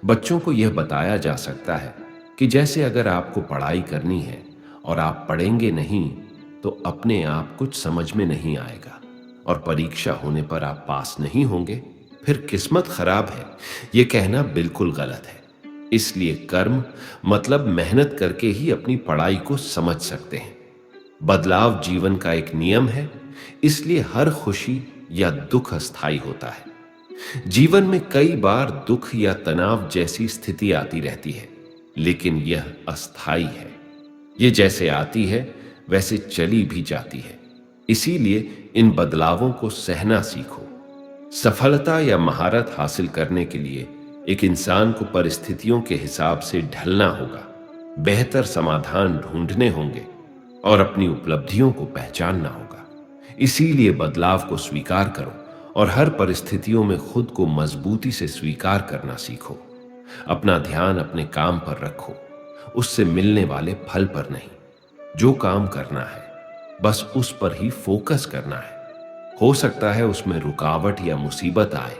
बच्चों को यह बताया जा सकता है कि जैसे अगर आपको पढ़ाई करनी है और आप पढ़ेंगे नहीं तो अपने आप कुछ समझ में नहीं आएगा और परीक्षा होने पर आप पास नहीं होंगे, फिर किस्मत खराब है। यह कहना बिल्कुल गलत है। इसलिए कर्म मतलब मेहनत करके ही अपनी पढ़ाई को समझ सकते हैं। बदलाव जीवन का एक नियम है, इसलिए हर खुशी या दुख अस्थायी होता है। जीवन में कई बार दुख या तनाव जैसी स्थिति आती रहती है, लेकिन यह अस्थायी है। यह जैसे आती है वैसे चली भी जाती है। इसीलिए इन बदलावों को सहना सीखो। सफलता या महारत हासिल करने के लिए एक इंसान को परिस्थितियों के हिसाब से ढलना होगा, बेहतर समाधान ढूंढने होंगे और अपनी उपलब्धियों को पहचानना होगा। इसीलिए बदलाव को स्वीकार करो और हर परिस्थितियों में खुद को मजबूती से स्वीकार करना सीखो। अपना ध्यान अपने काम पर रखो, उससे मिलने वाले फल पर नहीं। जो काम करना है बस उस पर ही फोकस करना है। हो सकता है उसमें रुकावट या मुसीबत आए,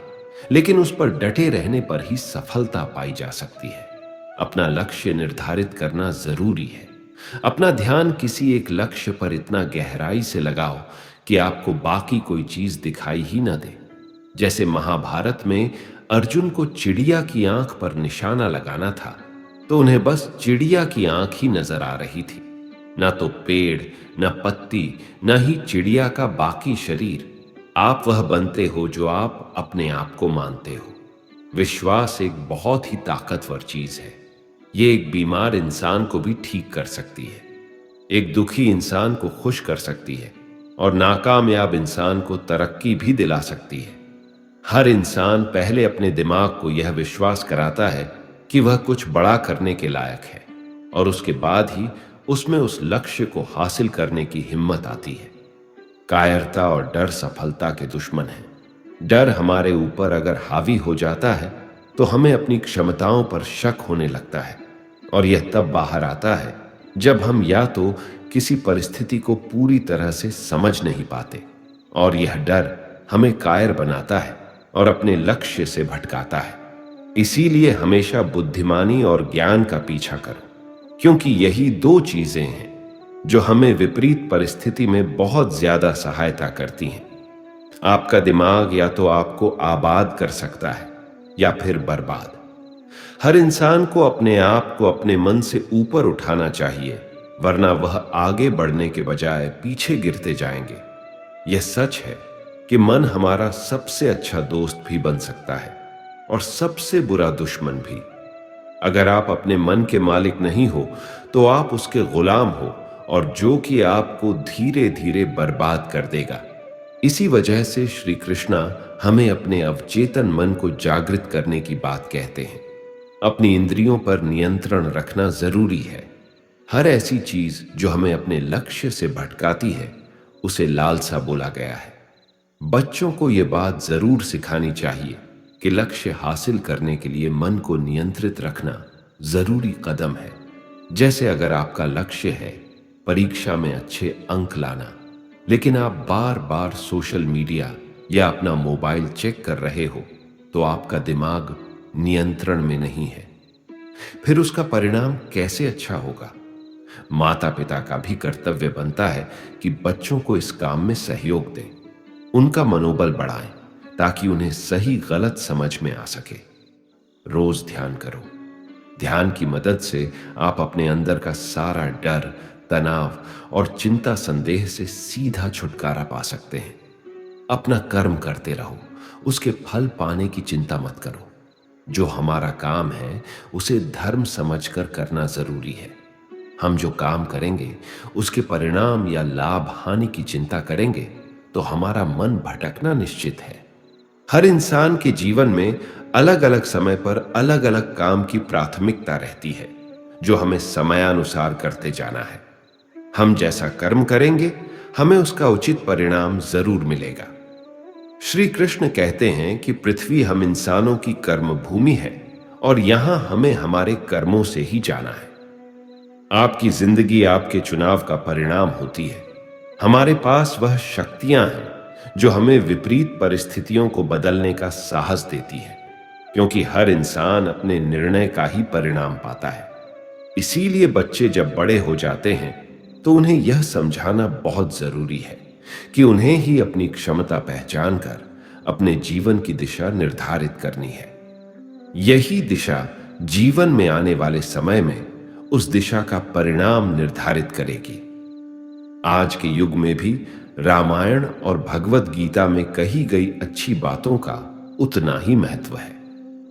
लेकिन उस पर डटे रहने पर ही सफलता पाई जा सकती है। अपना लक्ष्य निर्धारित करना जरूरी है। अपना ध्यान किसी एक लक्ष्य पर इतना गहराई से लगाओ कि आपको बाकी कोई चीज दिखाई ही ना दे। जैसे महाभारत में अर्जुन को चिड़िया की आंख पर निशाना लगाना था, तो उन्हें बस चिड़िया की आंख ही नजर आ रही थी, ना तो पेड़, न पत्ती, न ही चिड़िया का बाकी शरीर। आप वह बनते हो जो आप अपने आप को मानते हो। विश्वास एक बहुत ही ताकतवर चीज है। ये एक बीमार इंसान को भी ठीक कर सकती है, एक दुखी इंसान को खुश कर सकती है और नाकामयाब इंसान को तरक्की भी दिला सकती है। हर इंसान पहले अपने दिमाग को यह विश्वास कराता है कि वह कुछ बड़ा करने के लायक है और उसके बाद ही उसमें उस लक्ष्य को हासिल करने की हिम्मत आती है। कायरता और डर सफलता के दुश्मन हैं। डर हमारे ऊपर अगर हावी हो जाता है तो हमें अपनी क्षमताओं पर शक होने लगता है, और यह तब बाहर आता है जब हम या तो किसी परिस्थिति को पूरी तरह से समझ नहीं पाते, और यह डर हमें कायर बनाता है और अपने लक्ष्य से भटकाता है। इसीलिए हमेशा बुद्धिमानी और ज्ञान का पीछा करो, क्योंकि यही दो चीजें हैं जो हमें विपरीत परिस्थिति में बहुत ज्यादा सहायता करती हैं। आपका दिमाग या तो आपको आबाद कर सकता है या फिर बर्बाद। हर इंसान को अपने आप को अपने मन से ऊपर उठाना चाहिए, वरना वह आगे बढ़ने के बजाय पीछे गिरते जाएंगे। यह सच है कि मन हमारा सबसे अच्छा दोस्त भी बन सकता है और सबसे बुरा दुश्मन भी। अगर आप अपने मन के मालिक नहीं हो तो आप उसके गुलाम हो, और जो कि आपको धीरे धीरे बर्बाद कर देगा। इसी वजह से श्री कृष्णा हमें अपने अवचेतन मन को जागृत करने की बात कहते हैं। अपनी इंद्रियों पर नियंत्रण रखना जरूरी है। हर ऐसी चीज जो हमें अपने लक्ष्य से भटकाती है उसे लालसा बोला गया है। बच्चों को यह बात जरूर सिखानी चाहिए कि लक्ष्य हासिल करने के लिए मन को नियंत्रित रखना जरूरी कदम है। जैसे अगर आपका लक्ष्य है परीक्षा में अच्छे अंक लाना, लेकिन आप बार बार सोशल मीडिया या अपना मोबाइल चेक कर रहे हो, तो आपका दिमाग नियंत्रण में नहीं है। फिर उसका परिणाम कैसे अच्छा होगा? माता पिता का भी कर्तव्य बनता है कि बच्चों को इस काम में सहयोग दें, उनका मनोबल बढ़ाएं, ताकि उन्हें सही गलत समझ में आ सके। रोज ध्यान करो। ध्यान की मदद से आप अपने अंदर का सारा डर, तनाव और चिंता संदेह से सीधा छुटकारा पा सकते हैं। अपना कर्म करते रहो, उसके फल पाने की चिंता मत करो। जो हमारा काम है उसे धर्म समझकर करना जरूरी है। हम जो काम करेंगे उसके परिणाम या लाभ हानि की चिंता करेंगे तो हमारा मन भटकना निश्चित है। हर इंसान के जीवन में अलग अलग समय पर अलग अलग काम की प्राथमिकता रहती है, जो हमें समयानुसार करते जाना है। हम जैसा कर्म करेंगे हमें उसका उचित परिणाम जरूर मिलेगा। श्री कृष्ण कहते हैं कि पृथ्वी हम इंसानों की कर्म भूमि है और यहां हमें हमारे कर्मों से ही जाना है। आपकी जिंदगी आपके चुनाव का परिणाम होती है। हमारे पास वह शक्तियां हैं जो हमें विपरीत परिस्थितियों को बदलने का साहस देती है, क्योंकि हर इंसान अपने निर्णय का ही परिणाम पाता है। इसीलिए बच्चे जब बड़े हो जाते हैं तो उन्हें यह समझाना बहुत जरूरी है कि उन्हें ही अपनी क्षमता पहचान कर अपने जीवन की दिशा निर्धारित करनी है। यही दिशा जीवन में आने वाले समय में उस दिशा का परिणाम निर्धारित करेगी। आज के युग में भी रामायण और भगवत गीता में कही गई अच्छी बातों का उतना ही महत्व है।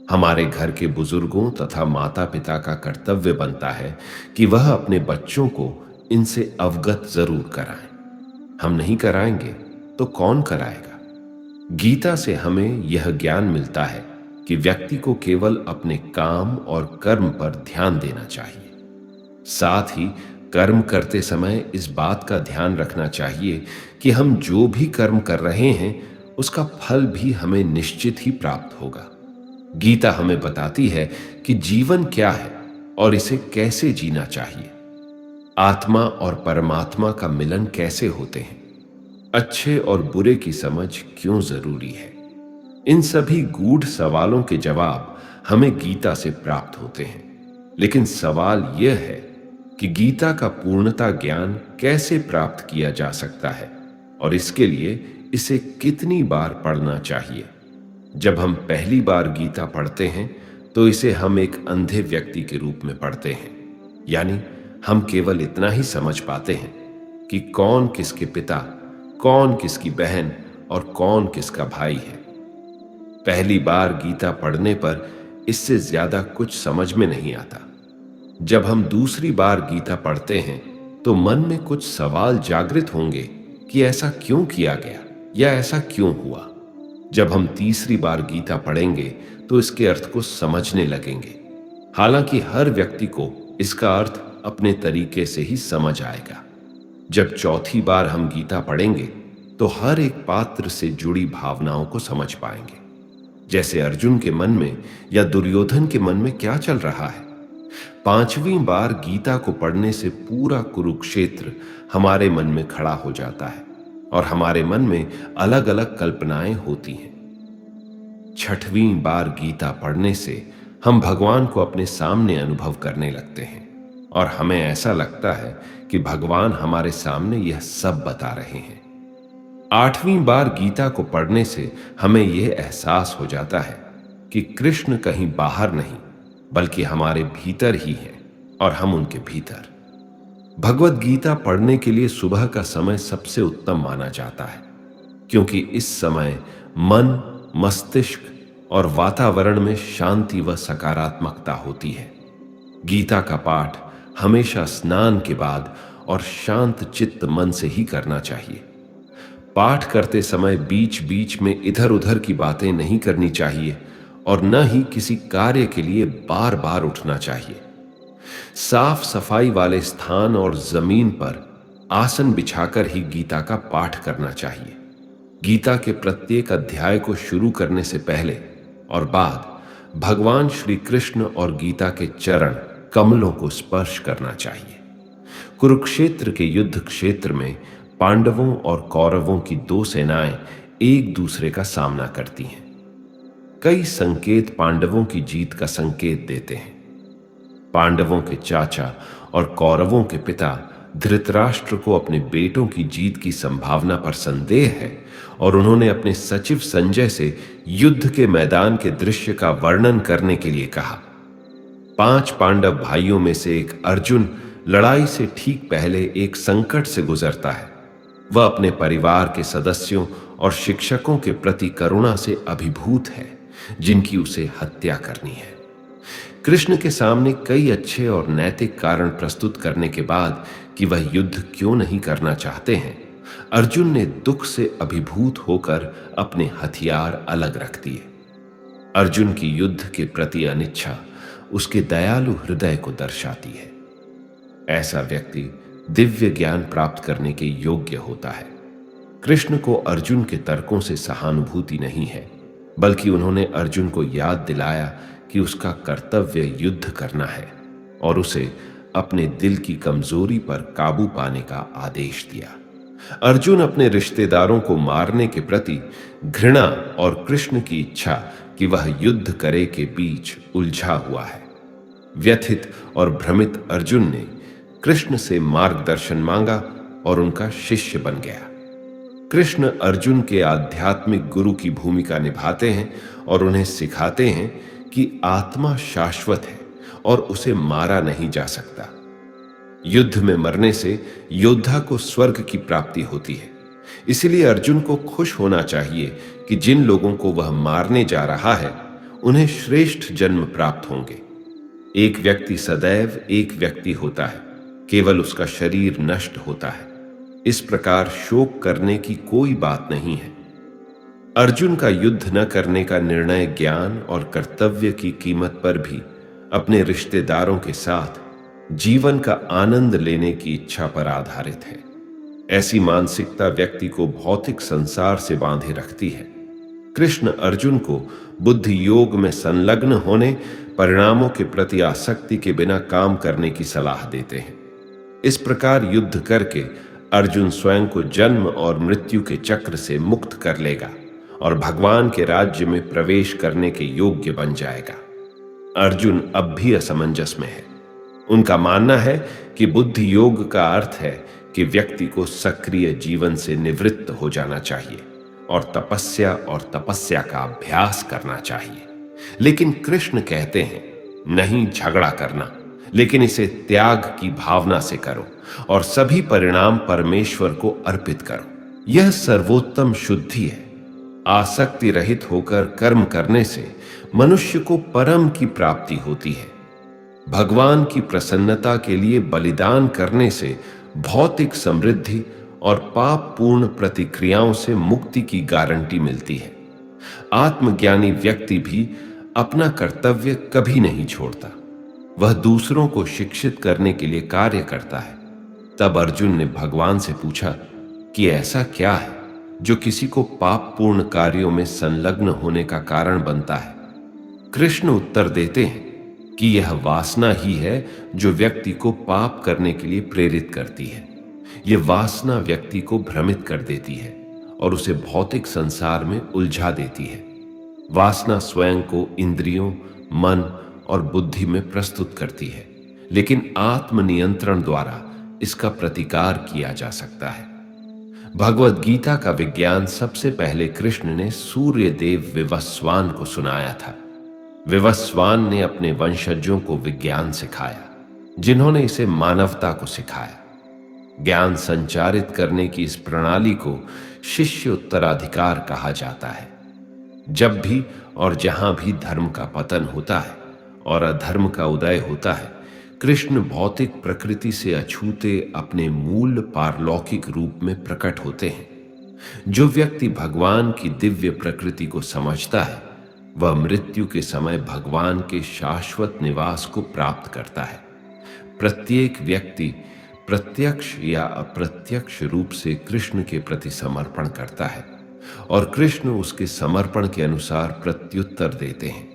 हमारे घर के बुजुर्गों तथा माता पिता का कर्तव्य बनता है कि वह अपने बच्चों को इनसे अवगत जरूर कराएं। हम नहीं कराएंगे तो कौन कराएगा? गीता से हमें यह ज्ञान मिलता है कि व्यक्ति को केवल अपने काम और कर्म पर ध्यान देना चाहिए। साथ ही कर्म करते समय इस बात का ध्यान रखना चाहिए कि हम जो भी कर्म कर रहे हैं उसका फल भी हमें निश्चित ही प्राप्त होगा। गीता हमें बताती है कि जीवन क्या है और इसे कैसे जीना चाहिए। आत्मा और परमात्मा का मिलन कैसे होते हैं, अच्छे और बुरे की समझ क्यों जरूरी है। इन सभी गूढ़ सवालों के जवाब हमें गीता से प्राप्त होते हैं। लेकिन सवाल यह है कि गीता का पूर्णता ज्ञान कैसे प्राप्त किया जा सकता है और इसके लिए इसे कितनी बार पढ़ना चाहिए। जब हम पहली बार गीता पढ़ते हैं तो इसे हम एक अंधे व्यक्ति के रूप में पढ़ते हैं, यानी हम केवल इतना ही समझ पाते हैं कि कौन किसके पिता, कौन किसकी बहन और कौन किसका भाई है। पहली बार गीता पढ़ने पर इससे ज्यादा कुछ समझ में नहीं आता। जब हम दूसरी बार गीता पढ़ते हैं तो मन में कुछ सवाल जागृत होंगे कि ऐसा क्यों किया गया या ऐसा क्यों हुआ। जब हम तीसरी बार गीता पढ़ेंगे तो इसके अर्थ को समझने लगेंगे। हालांकि हर व्यक्ति को इसका अर्थ अपने तरीके से ही समझ आएगा। जब चौथी बार हम गीता पढ़ेंगे तो हर एक पात्र से जुड़ी भावनाओं को समझ पाएंगे, जैसे अर्जुन के मन में या दुर्योधन के मन में क्या चल रहा है। पांचवी बार गीता को पढ़ने से पूरा कुरुक्षेत्र हमारे मन में खड़ा हो जाता है और हमारे मन में अलग अलग कल्पनाएं होती हैं। छठवीं बार गीता पढ़ने से हम भगवान को अपने सामने अनुभव करने लगते हैं और हमें ऐसा लगता है कि भगवान हमारे सामने यह सब बता रहे हैं। आठवीं बार गीता को पढ़ने से हमें यह एहसास हो जाता है कि कृष्ण कहीं बाहर नहीं बल्कि हमारे भीतर ही है और हम उनके भीतर। भगवत गीता पढ़ने के लिए सुबह का समय सबसे उत्तम माना जाता है, क्योंकि इस समय मन, मस्तिष्क और वातावरण में शांति व सकारात्मकता होती है। गीता का पाठ हमेशा स्नान के बाद और शांत चित्त मन से ही करना चाहिए। पाठ करते समय बीच बीच में इधर उधर की बातें नहीं करनी चाहिए और न ही किसी कार्य के लिए बार बार उठना चाहिए। साफ सफाई वाले स्थान और जमीन पर आसन बिछाकर ही गीता का पाठ करना चाहिए। गीता के प्रत्येक अध्याय को शुरू करने से पहले और बाद भगवान श्री कृष्ण और गीता के चरण कमलों को स्पर्श करना चाहिए। कुरुक्षेत्र के युद्ध क्षेत्र में पांडवों और कौरवों की दो सेनाएं एक दूसरे का सामना करती हैं। कई संकेत पांडवों की जीत का संकेत देते हैं। पांडवों के चाचा और कौरवों के पिता धृतराष्ट्र को अपने बेटों की जीत की संभावना पर संदेह है और उन्होंने अपने सचिव संजय से युद्ध के मैदान के दृश्य का वर्णन करने के लिए कहा। 5 पांडव भाइयों में से एक अर्जुन लड़ाई से ठीक पहले एक संकट से गुजरता है। वह अपने परिवार के सदस्यों और शिक्षकों के प्रति करुणा से अभिभूत है, जिनकी उसे हत्या करनी है। कृष्ण के सामने कई अच्छे और नैतिक कारण प्रस्तुत करने के बाद कि वह युद्ध क्यों नहीं करना चाहते हैं, अर्जुन ने दुख से अभिभूत होकर अपने हथियार अलग रख दिए। अर्जुन की युद्ध के प्रति अनिच्छा उसके दयालु हृदय को दर्शाती है। ऐसा व्यक्ति दिव्य ज्ञान प्राप्त करने के योग्य होता है। कृष्ण को अर्जुन के तर्कों से सहानुभूति नहीं है, बल्कि उन्होंने अर्जुन को याद दिलाया कि उसका कर्तव्य युद्ध करना है और उसे अपने दिल की कमजोरी पर काबू पाने का आदेश दिया। अर्जुन अपने रिश्तेदारों को मारने के प्रति घृणा और कृष्ण की इच्छा कि वह युद्ध करे के बीच उलझा हुआ है। व्यथित और भ्रमित अर्जुन ने कृष्ण से मार्गदर्शन मांगा और उनका शिष्य बन गया। कृष्ण अर्जुन के आध्यात्मिक गुरु की भूमिका निभाते हैं और उन्हें सिखाते हैं कि आत्मा शाश्वत है और उसे मारा नहीं जा सकता। युद्ध में मरने से योद्धा को स्वर्ग की प्राप्ति होती है। इसलिए अर्जुन को खुश होना चाहिए कि जिन लोगों को वह मारने जा रहा है उन्हें श्रेष्ठ जन्म प्राप्त होंगे। एक व्यक्ति सदैव एक व्यक्ति होता है, केवल उसका शरीर नष्ट होता है। इस प्रकार शोक करने की कोई बात नहीं है। अर्जुन का युद्ध न करने का निर्णय ज्ञान और कर्तव्य की कीमत पर भी अपने रिश्तेदारों के साथ जीवन का आनंद लेने की इच्छा पर आधारित है। ऐसी मानसिकता व्यक्ति को भौतिक संसार से बांधे रखती है। कृष्ण अर्जुन को बुद्धि योग में संलग्न होने, परिणामों के प्रति आसक्ति के बिना काम करने की सलाह देते हैं। इस प्रकार युद्ध करके अर्जुन स्वयं को जन्म और मृत्यु के चक्र से मुक्त कर लेगा और भगवान के राज्य में प्रवेश करने के योग्य बन जाएगा। अर्जुन अब भी असमंजस में है। उनका मानना है कि बुद्धि योग का अर्थ है कि व्यक्ति को सक्रिय जीवन से निवृत्त हो जाना चाहिए और तपस्या का अभ्यास करना चाहिए। लेकिन कृष्ण कहते हैं, नहीं झगड़ा करना, लेकिन इसे त्याग की भावना से करो और सभी परिणाम परमेश्वर को अर्पित करो। यह सर्वोत्तम शुद्धि है। आसक्ति रहित होकर कर्म करने से मनुष्य को परम की प्राप्ति होती है। भगवान की प्रसन्नता के लिए बलिदान करने से भौतिक समृद्धि और पाप पूर्ण प्रतिक्रियाओं से मुक्ति की गारंटी मिलती है। आत्मज्ञानी व्यक्ति भी अपना कर्तव्य कभी नहीं छोड़ता। वह दूसरों को शिक्षित करने के लिए कार्य करता है। तब अर्जुन ने भगवान से पूछा कि ऐसा क्या है जो किसी को पाप पूर्ण कार्यों में संलग्न होने का कारण बनता है। कृष्ण उत्तर देते हैं कि यह वासना ही है जो व्यक्ति को पाप करने के लिए प्रेरित करती है। यह वासना व्यक्ति को भ्रमित कर देती है और उसे भौतिक संसार में उलझा देती है। वासना स्वयं को इंद्रियों, मन और बुद्धि में प्रस्तुत करती है, लेकिन आत्मनियंत्रण द्वारा इसका प्रतिकार किया जा सकता है। भगवद गीता का विज्ञान सबसे पहले कृष्ण ने सूर्य देव विवस्वान को सुनाया था। विवस्वान ने अपने वंशजों को विज्ञान सिखाया, जिन्होंने इसे मानवता को सिखाया। ज्ञान संचारित करने की इस प्रणाली को शिष्य उत्तराधिकार कहा जाता है। जब भी और जहां भी धर्म का पतन होता है और अधर्म का उदय होता है, कृष्ण भौतिक प्रकृति से अछूते अपने मूल पारलौकिक रूप में प्रकट होते हैं। जो व्यक्ति भगवान की दिव्य प्रकृति को समझता है, वह मृत्यु के समय भगवान के शाश्वत निवास को प्राप्त करता है। प्रत्येक व्यक्ति प्रत्यक्ष या अप्रत्यक्ष रूप से कृष्ण के प्रति समर्पण करता है और कृष्ण उसके समर्पण के अनुसार प्रत्युत्तर देते हैं।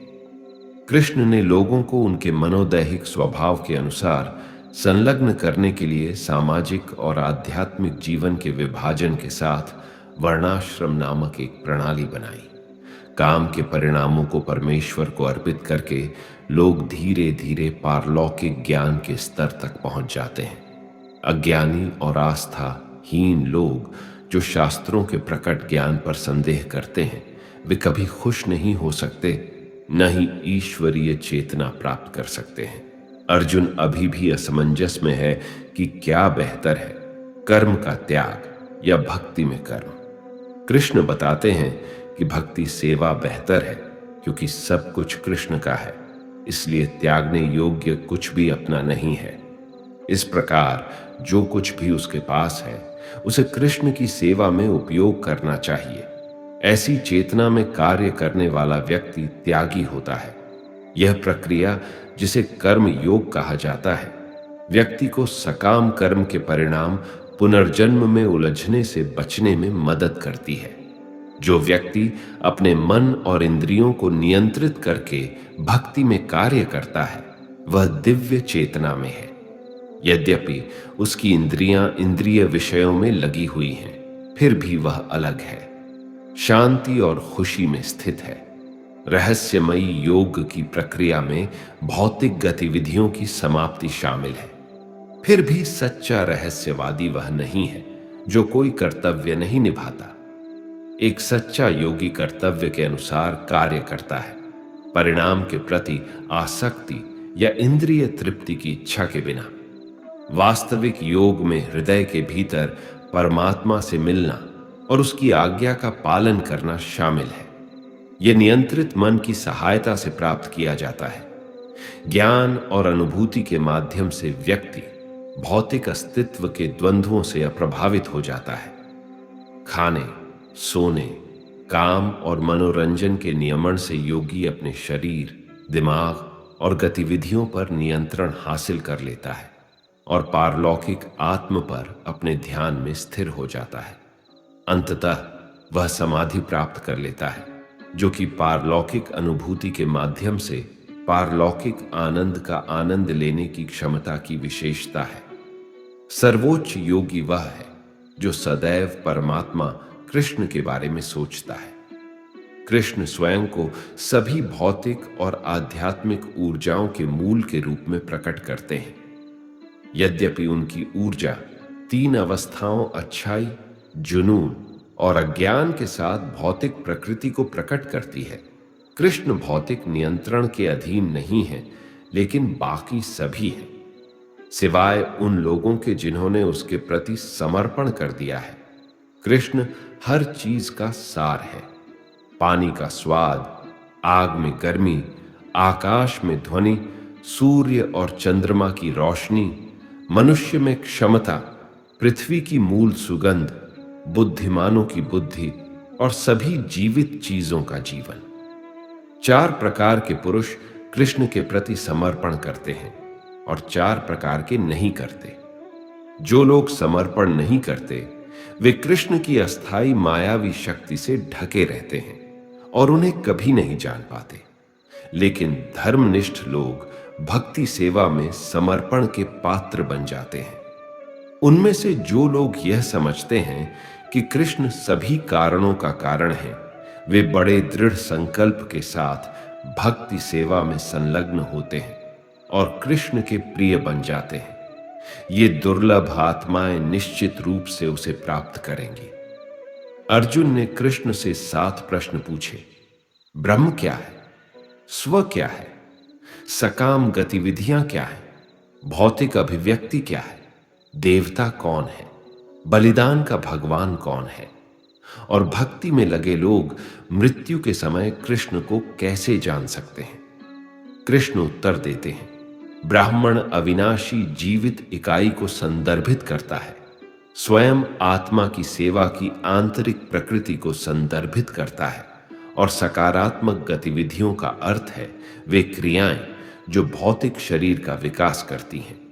कृष्ण ने लोगों को उनके मनोदैहिक स्वभाव के अनुसार संलग्न करने के लिए सामाजिक और आध्यात्मिक जीवन के विभाजन के साथ वर्णाश्रम नामक एक प्रणाली बनाई। काम के परिणामों को परमेश्वर को अर्पित करके लोग धीरे धीरे पारलौकिक ज्ञान के स्तर तक पहुंच जाते हैं। अज्ञानी और आस्थाहीन लोग जो शास्त्रों के प्रकट ज्ञान पर संदेह करते हैं, वे कभी खुश नहीं हो सकते, न ही ईश्वरीय चेतना प्राप्त कर सकते हैं। अर्जुन अभी भी असमंजस में है कि क्या बेहतर है, कर्म का त्याग या भक्ति में कर्म। कृष्ण बताते हैं कि भक्ति सेवा बेहतर है, क्योंकि सब कुछ कृष्ण का है, इसलिए त्यागने योग्य कुछ भी अपना नहीं है। इस प्रकार जो कुछ भी उसके पास है उसे कृष्ण की सेवा में उपयोग करना चाहिए। ऐसी चेतना में कार्य करने वाला व्यक्ति त्यागी होता है। यह प्रक्रिया, जिसे कर्म योग कहा जाता है, व्यक्ति को सकाम कर्म के परिणाम पुनर्जन्म में उलझने से बचने में मदद करती है। जो व्यक्ति अपने मन और इंद्रियों को नियंत्रित करके भक्ति में कार्य करता है, वह दिव्य चेतना में है। यद्यपि उसकी इंद्रियां इंद्रिय विषयों में लगी हुई हैं, फिर भी वह अलग है, शांति और खुशी में स्थित है। रहस्यमयी योग की प्रक्रिया में भौतिक गतिविधियों की समाप्ति शामिल है। फिर भी सच्चा रहस्यवादी वह नहीं है जो कोई कर्तव्य नहीं निभाता। एक सच्चा योगी कर्तव्य के अनुसार कार्य करता है, परिणाम के प्रति आसक्ति या इंद्रिय तृप्ति की इच्छा के बिना। वास्तविक योग में हृदय के भीतर परमात्मा से मिलना और उसकी आज्ञा का पालन करना शामिल है। यह नियंत्रित मन की सहायता से प्राप्त किया जाता है। ज्ञान और अनुभूति के माध्यम से व्यक्ति भौतिक अस्तित्व के द्वंद्वों से अप्रभावित हो जाता है। खाने, सोने, काम और मनोरंजन के नियमन से योगी अपने शरीर, दिमाग और गतिविधियों पर नियंत्रण हासिल कर लेता है और पारलौकिक आत्म पर अपने ध्यान में स्थिर हो जाता है। अंततः वह समाधि प्राप्त कर लेता है, जो कि पारलौकिक अनुभूति के माध्यम से पारलौकिक आनंद का आनंद लेने की क्षमता की विशेषता है। सर्वोच्च योगी वह है जो सदैव परमात्मा कृष्ण के बारे में सोचता है। कृष्ण स्वयं को सभी भौतिक और आध्यात्मिक ऊर्जाओं के मूल के रूप में प्रकट करते हैं। यद्यपि उनकी ऊर्जा तीन अवस्थाओं अच्छाई, जुनून और अज्ञान के साथ भौतिक प्रकृति को प्रकट करती है, कृष्ण भौतिक नियंत्रण के अधीन नहीं है, लेकिन बाकी सभी हैं, सिवाय उन लोगों के जिन्होंने उसके प्रति समर्पण कर दिया है। कृष्ण हर चीज का सार है। पानी का स्वाद, आग में गर्मी, आकाश में ध्वनि, सूर्य और चंद्रमा की रोशनी, मनुष्य में क्षमता, पृथ्वी की मूल सुगंध, बुद्धिमानों की बुद्धि और सभी जीवित चीजों का जीवन। चार प्रकार के पुरुष कृष्ण के प्रति समर्पण करते हैं और चार प्रकार के नहीं करते। जो लोग समर्पण नहीं करते, वे कृष्ण की अस्थाई मायावी शक्ति से ढके रहते हैं और उन्हें कभी नहीं जान पाते। लेकिन धर्मनिष्ठ लोग भक्ति सेवा में समर्पण के पात्र बन जाते हैं। उनमें से जो लोग यह समझते हैं कि कृष्ण सभी कारणों का कारण है, वे बड़े दृढ़ संकल्प के साथ भक्ति सेवा में संलग्न होते हैं और कृष्ण के प्रिय बन जाते हैं। ये दुर्लभ आत्माएं निश्चित रूप से उसे प्राप्त करेंगी। अर्जुन ने कृष्ण से 7 प्रश्न पूछे। ब्रह्म क्या है? स्व क्या है? सकाम गतिविधियां क्या है? भौतिक अभिव्यक्ति क्या है? देवता कौन है? बलिदान का भगवान कौन है? और भक्ति में लगे लोग मृत्यु के समय कृष्ण को कैसे जान सकते हैं? कृष्ण उत्तर देते हैं, ब्राह्मण अविनाशी जीवित इकाई को संदर्भित करता है, स्वयं आत्मा की सेवा की आंतरिक प्रकृति को संदर्भित करता है और सकारात्मक गतिविधियों का अर्थ है वे क्रियाएं जो भौतिक शरीर का विकास करती हैं।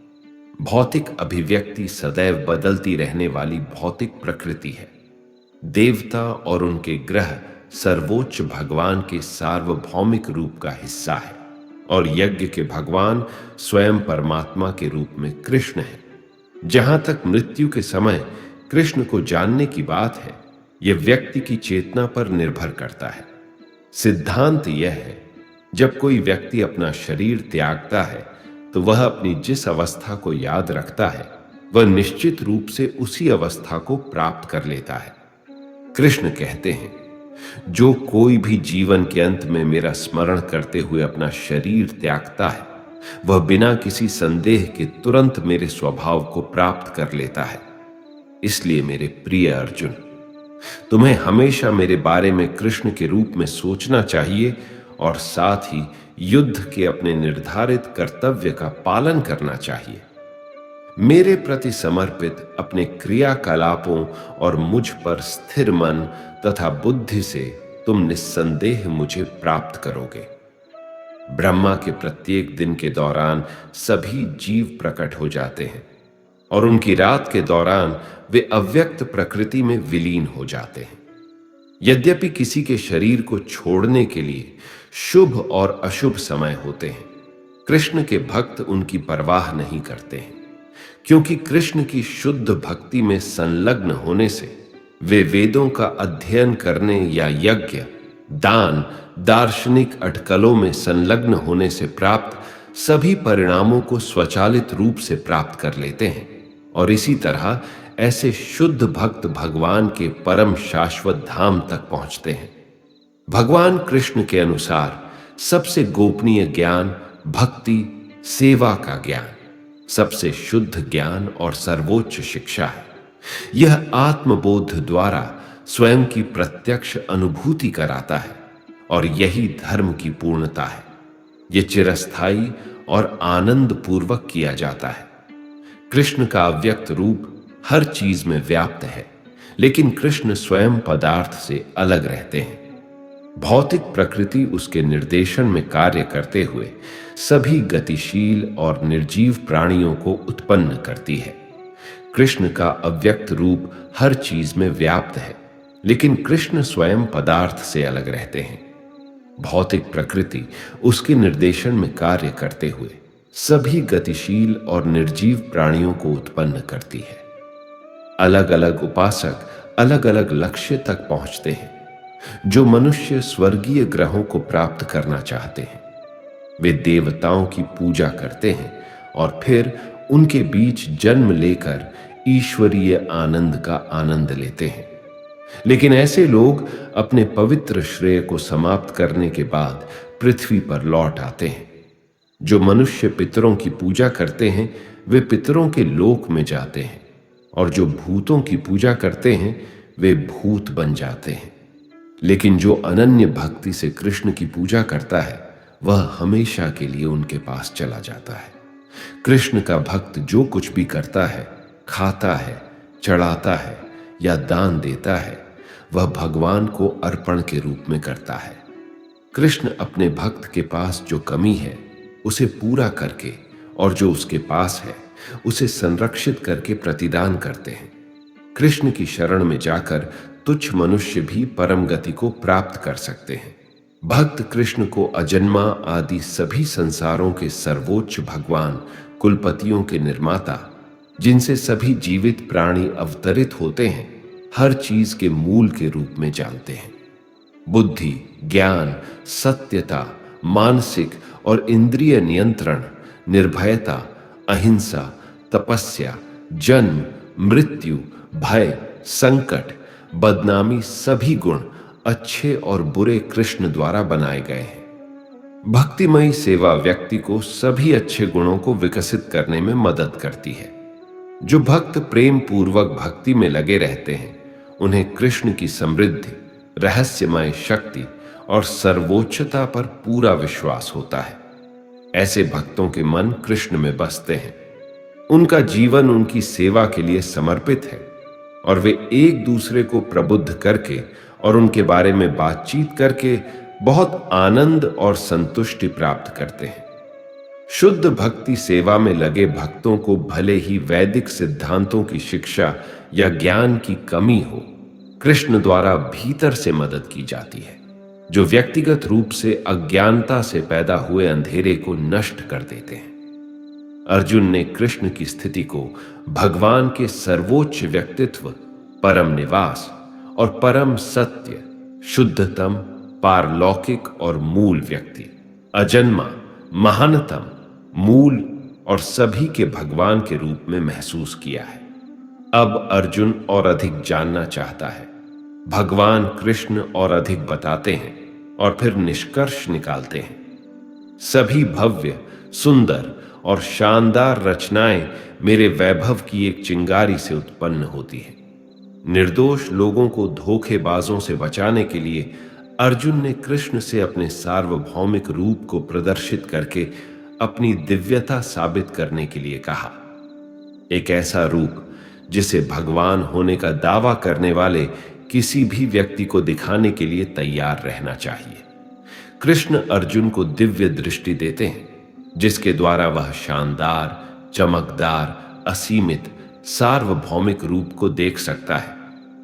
भौतिक अभिव्यक्ति सदैव बदलती रहने वाली भौतिक प्रकृति है। देवता और उनके ग्रह सर्वोच्च भगवान के सार्वभौमिक रूप का हिस्सा है। और यज्ञ के भगवान स्वयं परमात्मा के रूप में कृष्ण हैं। जहां तक मृत्यु के समय कृष्ण को जानने की बात है, यह व्यक्ति की चेतना पर निर्भर करता है। सिद्धांत यह है, जब कोई व्यक्ति अपना शरीर त्यागता है तो वह अपनी जिस अवस्था को याद रखता है वह निश्चित रूप से उसी अवस्था को प्राप्त कर लेता है। कृष्ण कहते हैं, जो कोई भी जीवन के अंत में मेरा स्मरण करते हुए अपना शरीर त्यागता है वह बिना किसी संदेह के तुरंत मेरे स्वभाव को प्राप्त कर लेता है। इसलिए मेरे प्रिय अर्जुन, तुम्हें हमेशा मेरे बारे में कृष्ण के रूप में सोचना चाहिए और साथ ही युद्ध के अपने निर्धारित कर्तव्य का पालन करना चाहिए। मेरे प्रति समर्पित अपने क्रियाकलापों और मुझ पर स्थिर मन तथा बुद्धि से तुम निस्संदेह मुझे प्राप्त करोगे। ब्रह्मा के प्रत्येक दिन के दौरान सभी जीव प्रकट हो जाते हैं और उनकी रात के दौरान वे अव्यक्त प्रकृति में विलीन हो जाते हैं। यद्यपि किसी के शरीर को छोड़ने के लिए शुभ और अशुभ समय होते हैं, कृष्ण के भक्त उनकी परवाह नहीं करते हैं, क्योंकि कृष्ण की शुद्ध भक्ति में संलग्न होने से वे वेदों का अध्ययन करने या यज्ञ, दान, दार्शनिक अटकलों में संलग्न होने से प्राप्त सभी परिणामों को स्वचालित रूप से प्राप्त कर लेते हैं और इसी तरह ऐसे शुद्ध भक्त भगवान के परम शाश्वत धाम तक पहुंचते हैं। भगवान कृष्ण के अनुसार सबसे गोपनीय ज्ञान भक्ति, सेवा का ज्ञान, सबसे शुद्ध ज्ञान और सर्वोच्च शिक्षा है। यह आत्मबोध द्वारा स्वयं की प्रत्यक्ष अनुभूति कराता है और यही धर्म की पूर्णता है। यह चिरस्थायी और आनंद पूर्वक किया जाता है। कृष्ण का अव्यक्त रूप हर चीज में व्याप्त है, लेकिन कृष्ण स्वयं पदार्थ से अलग रहते हैं। भौतिक प्रकृति उसके निर्देशन में कार्य करते हुए सभी गतिशील और निर्जीव प्राणियों को उत्पन्न करती है। कृष्ण का अव्यक्त रूप हर चीज में व्याप्त है, लेकिन कृष्ण स्वयं पदार्थ से अलग रहते हैं। भौतिक प्रकृति उसके निर्देशन में कार्य करते हुए सभी गतिशील और निर्जीव प्राणियों को उत्पन्न करती है। अलग अलग उपासक अलग अलग लक्ष्य तक पहुंचते हैं। जो मनुष्य स्वर्गीय ग्रहों को प्राप्त करना चाहते हैं वे देवताओं की पूजा करते हैं और फिर उनके बीच जन्म लेकर ईश्वरीय आनंद का आनंद लेते हैं। लेकिन ऐसे लोग अपने पवित्र श्रेय को समाप्त करने के बाद पृथ्वी पर लौट आते हैं। जो मनुष्य पितरों की पूजा करते हैं वे पितरों के लोक में जाते हैं और जो भूतों की पूजा करते हैं वे भूत बन जाते हैं। लेकिन जो अनन्य भक्ति से कृष्ण की पूजा करता है वह हमेशा के लिए उनके पास चला जाता है। कृष्ण का भक्त जो कुछ भी करता है, खाता है, चढ़ाता है या दान देता है, वह भगवान को अर्पण के रूप में करता है। कृष्ण अपने भक्त के पास जो कमी है उसे पूरा करके और जो उसके पास है उसे संरक्षित करके प्रतिदान करते हैं। कृष्ण की शरण में जाकर तुच्छ मनुष्य भी परम गति को प्राप्त कर सकते हैं। भक्त कृष्ण को अजन्मा आदि सभी संसारों के सर्वोच्च भगवान, कुलपतियों के निर्माता, जिनसे सभी जीवित प्राणी अवतरित होते हैं, हर चीज के मूल के रूप में जानते हैं। बुद्धि, ज्ञान, सत्यता, मानसिक और इंद्रिय नियंत्रण, निर्भयता, अहिंसा, तपस्या, जन्म, मृत्यु, भय, संकट, बदनामी सभी गुण अच्छे और बुरे कृष्ण द्वारा बनाए गए हैं। भक्तिमयी सेवा व्यक्ति को सभी अच्छे गुणों को विकसित करने में मदद करती है। जो भक्त प्रेम पूर्वक भक्ति में लगे रहते हैं उन्हें कृष्ण की समृद्धि, रहस्यमय शक्ति और सर्वोच्चता पर पूरा विश्वास होता है। ऐसे भक्तों के मन कृष्ण में बसते हैं। उनका जीवन उनकी सेवा के लिए समर्पित है और वे एक दूसरे को प्रबुद्ध करके और उनके बारे में बातचीत करके बहुत आनंद और संतुष्टि प्राप्त करते हैं। शुद्ध भक्ति सेवा में लगे भक्तों को भले ही वैदिक सिद्धांतों की शिक्षा या ज्ञान की कमी हो, कृष्ण द्वारा भीतर से मदद की जाती है। जो व्यक्तिगत रूप से अज्ञानता से पैदा हुए अंधेरे को नष्ट कर देते हैं। अर्जुन ने कृष्ण की स्थिति को भगवान के सर्वोच्च व्यक्तित्व, परम निवास और परम सत्य, शुद्धतम, पारलौकिक और मूल व्यक्ति, अजन्मा, महानतम, मूल और सभी के भगवान के रूप में महसूस किया है। अब अर्जुन और अधिक जानना चाहता है। भगवान कृष्ण और अधिक बताते हैं और फिर निष्कर्ष निकालते हैं। सभी भव्य, सुंदर और शानदार रचनाएं मेरे वैभव की एक चिंगारी से उत्पन्न होती हैं। निर्दोष लोगों को धोखेबाजों से बचाने के लिए अर्जुन ने कृष्ण से अपने सार्वभौमिक रूप को प्रदर्शित करके अपनी दिव्यता साबित करने के लिए कहा। एक ऐसा रूप जिसे भगवान होने का दावा करने वाले किसी भी व्यक्ति को दिखाने के लिए तैयार रहना चाहिए। कृष्ण अर्जुन को दिव्य दृष्टि देते हैं, जिसके द्वारा वह शानदार, चमकदार, असीमित, सार्वभौमिक रूप को देख सकता है,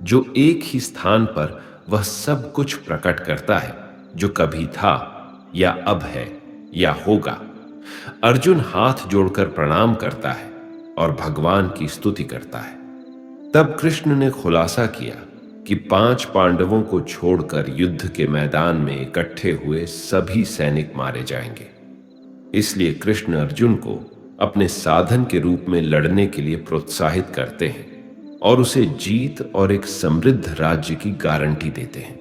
जो एक ही स्थान पर वह सब कुछ प्रकट करता है जो कभी था या अब है या होगा। अर्जुन हाथ जोड़कर प्रणाम करता है और भगवान की स्तुति करता है। तब कृष्ण ने खुलासा किया कि 5 पांडवों को छोड़कर युद्ध के मैदान में इकट्ठे हुए सभी सैनिक मारे जाएंगे। इसलिए कृष्ण अर्जुन को अपने साधन के रूप में लड़ने के लिए प्रोत्साहित करते हैं और उसे जीत और एक समृद्ध राज्य की गारंटी देते हैं।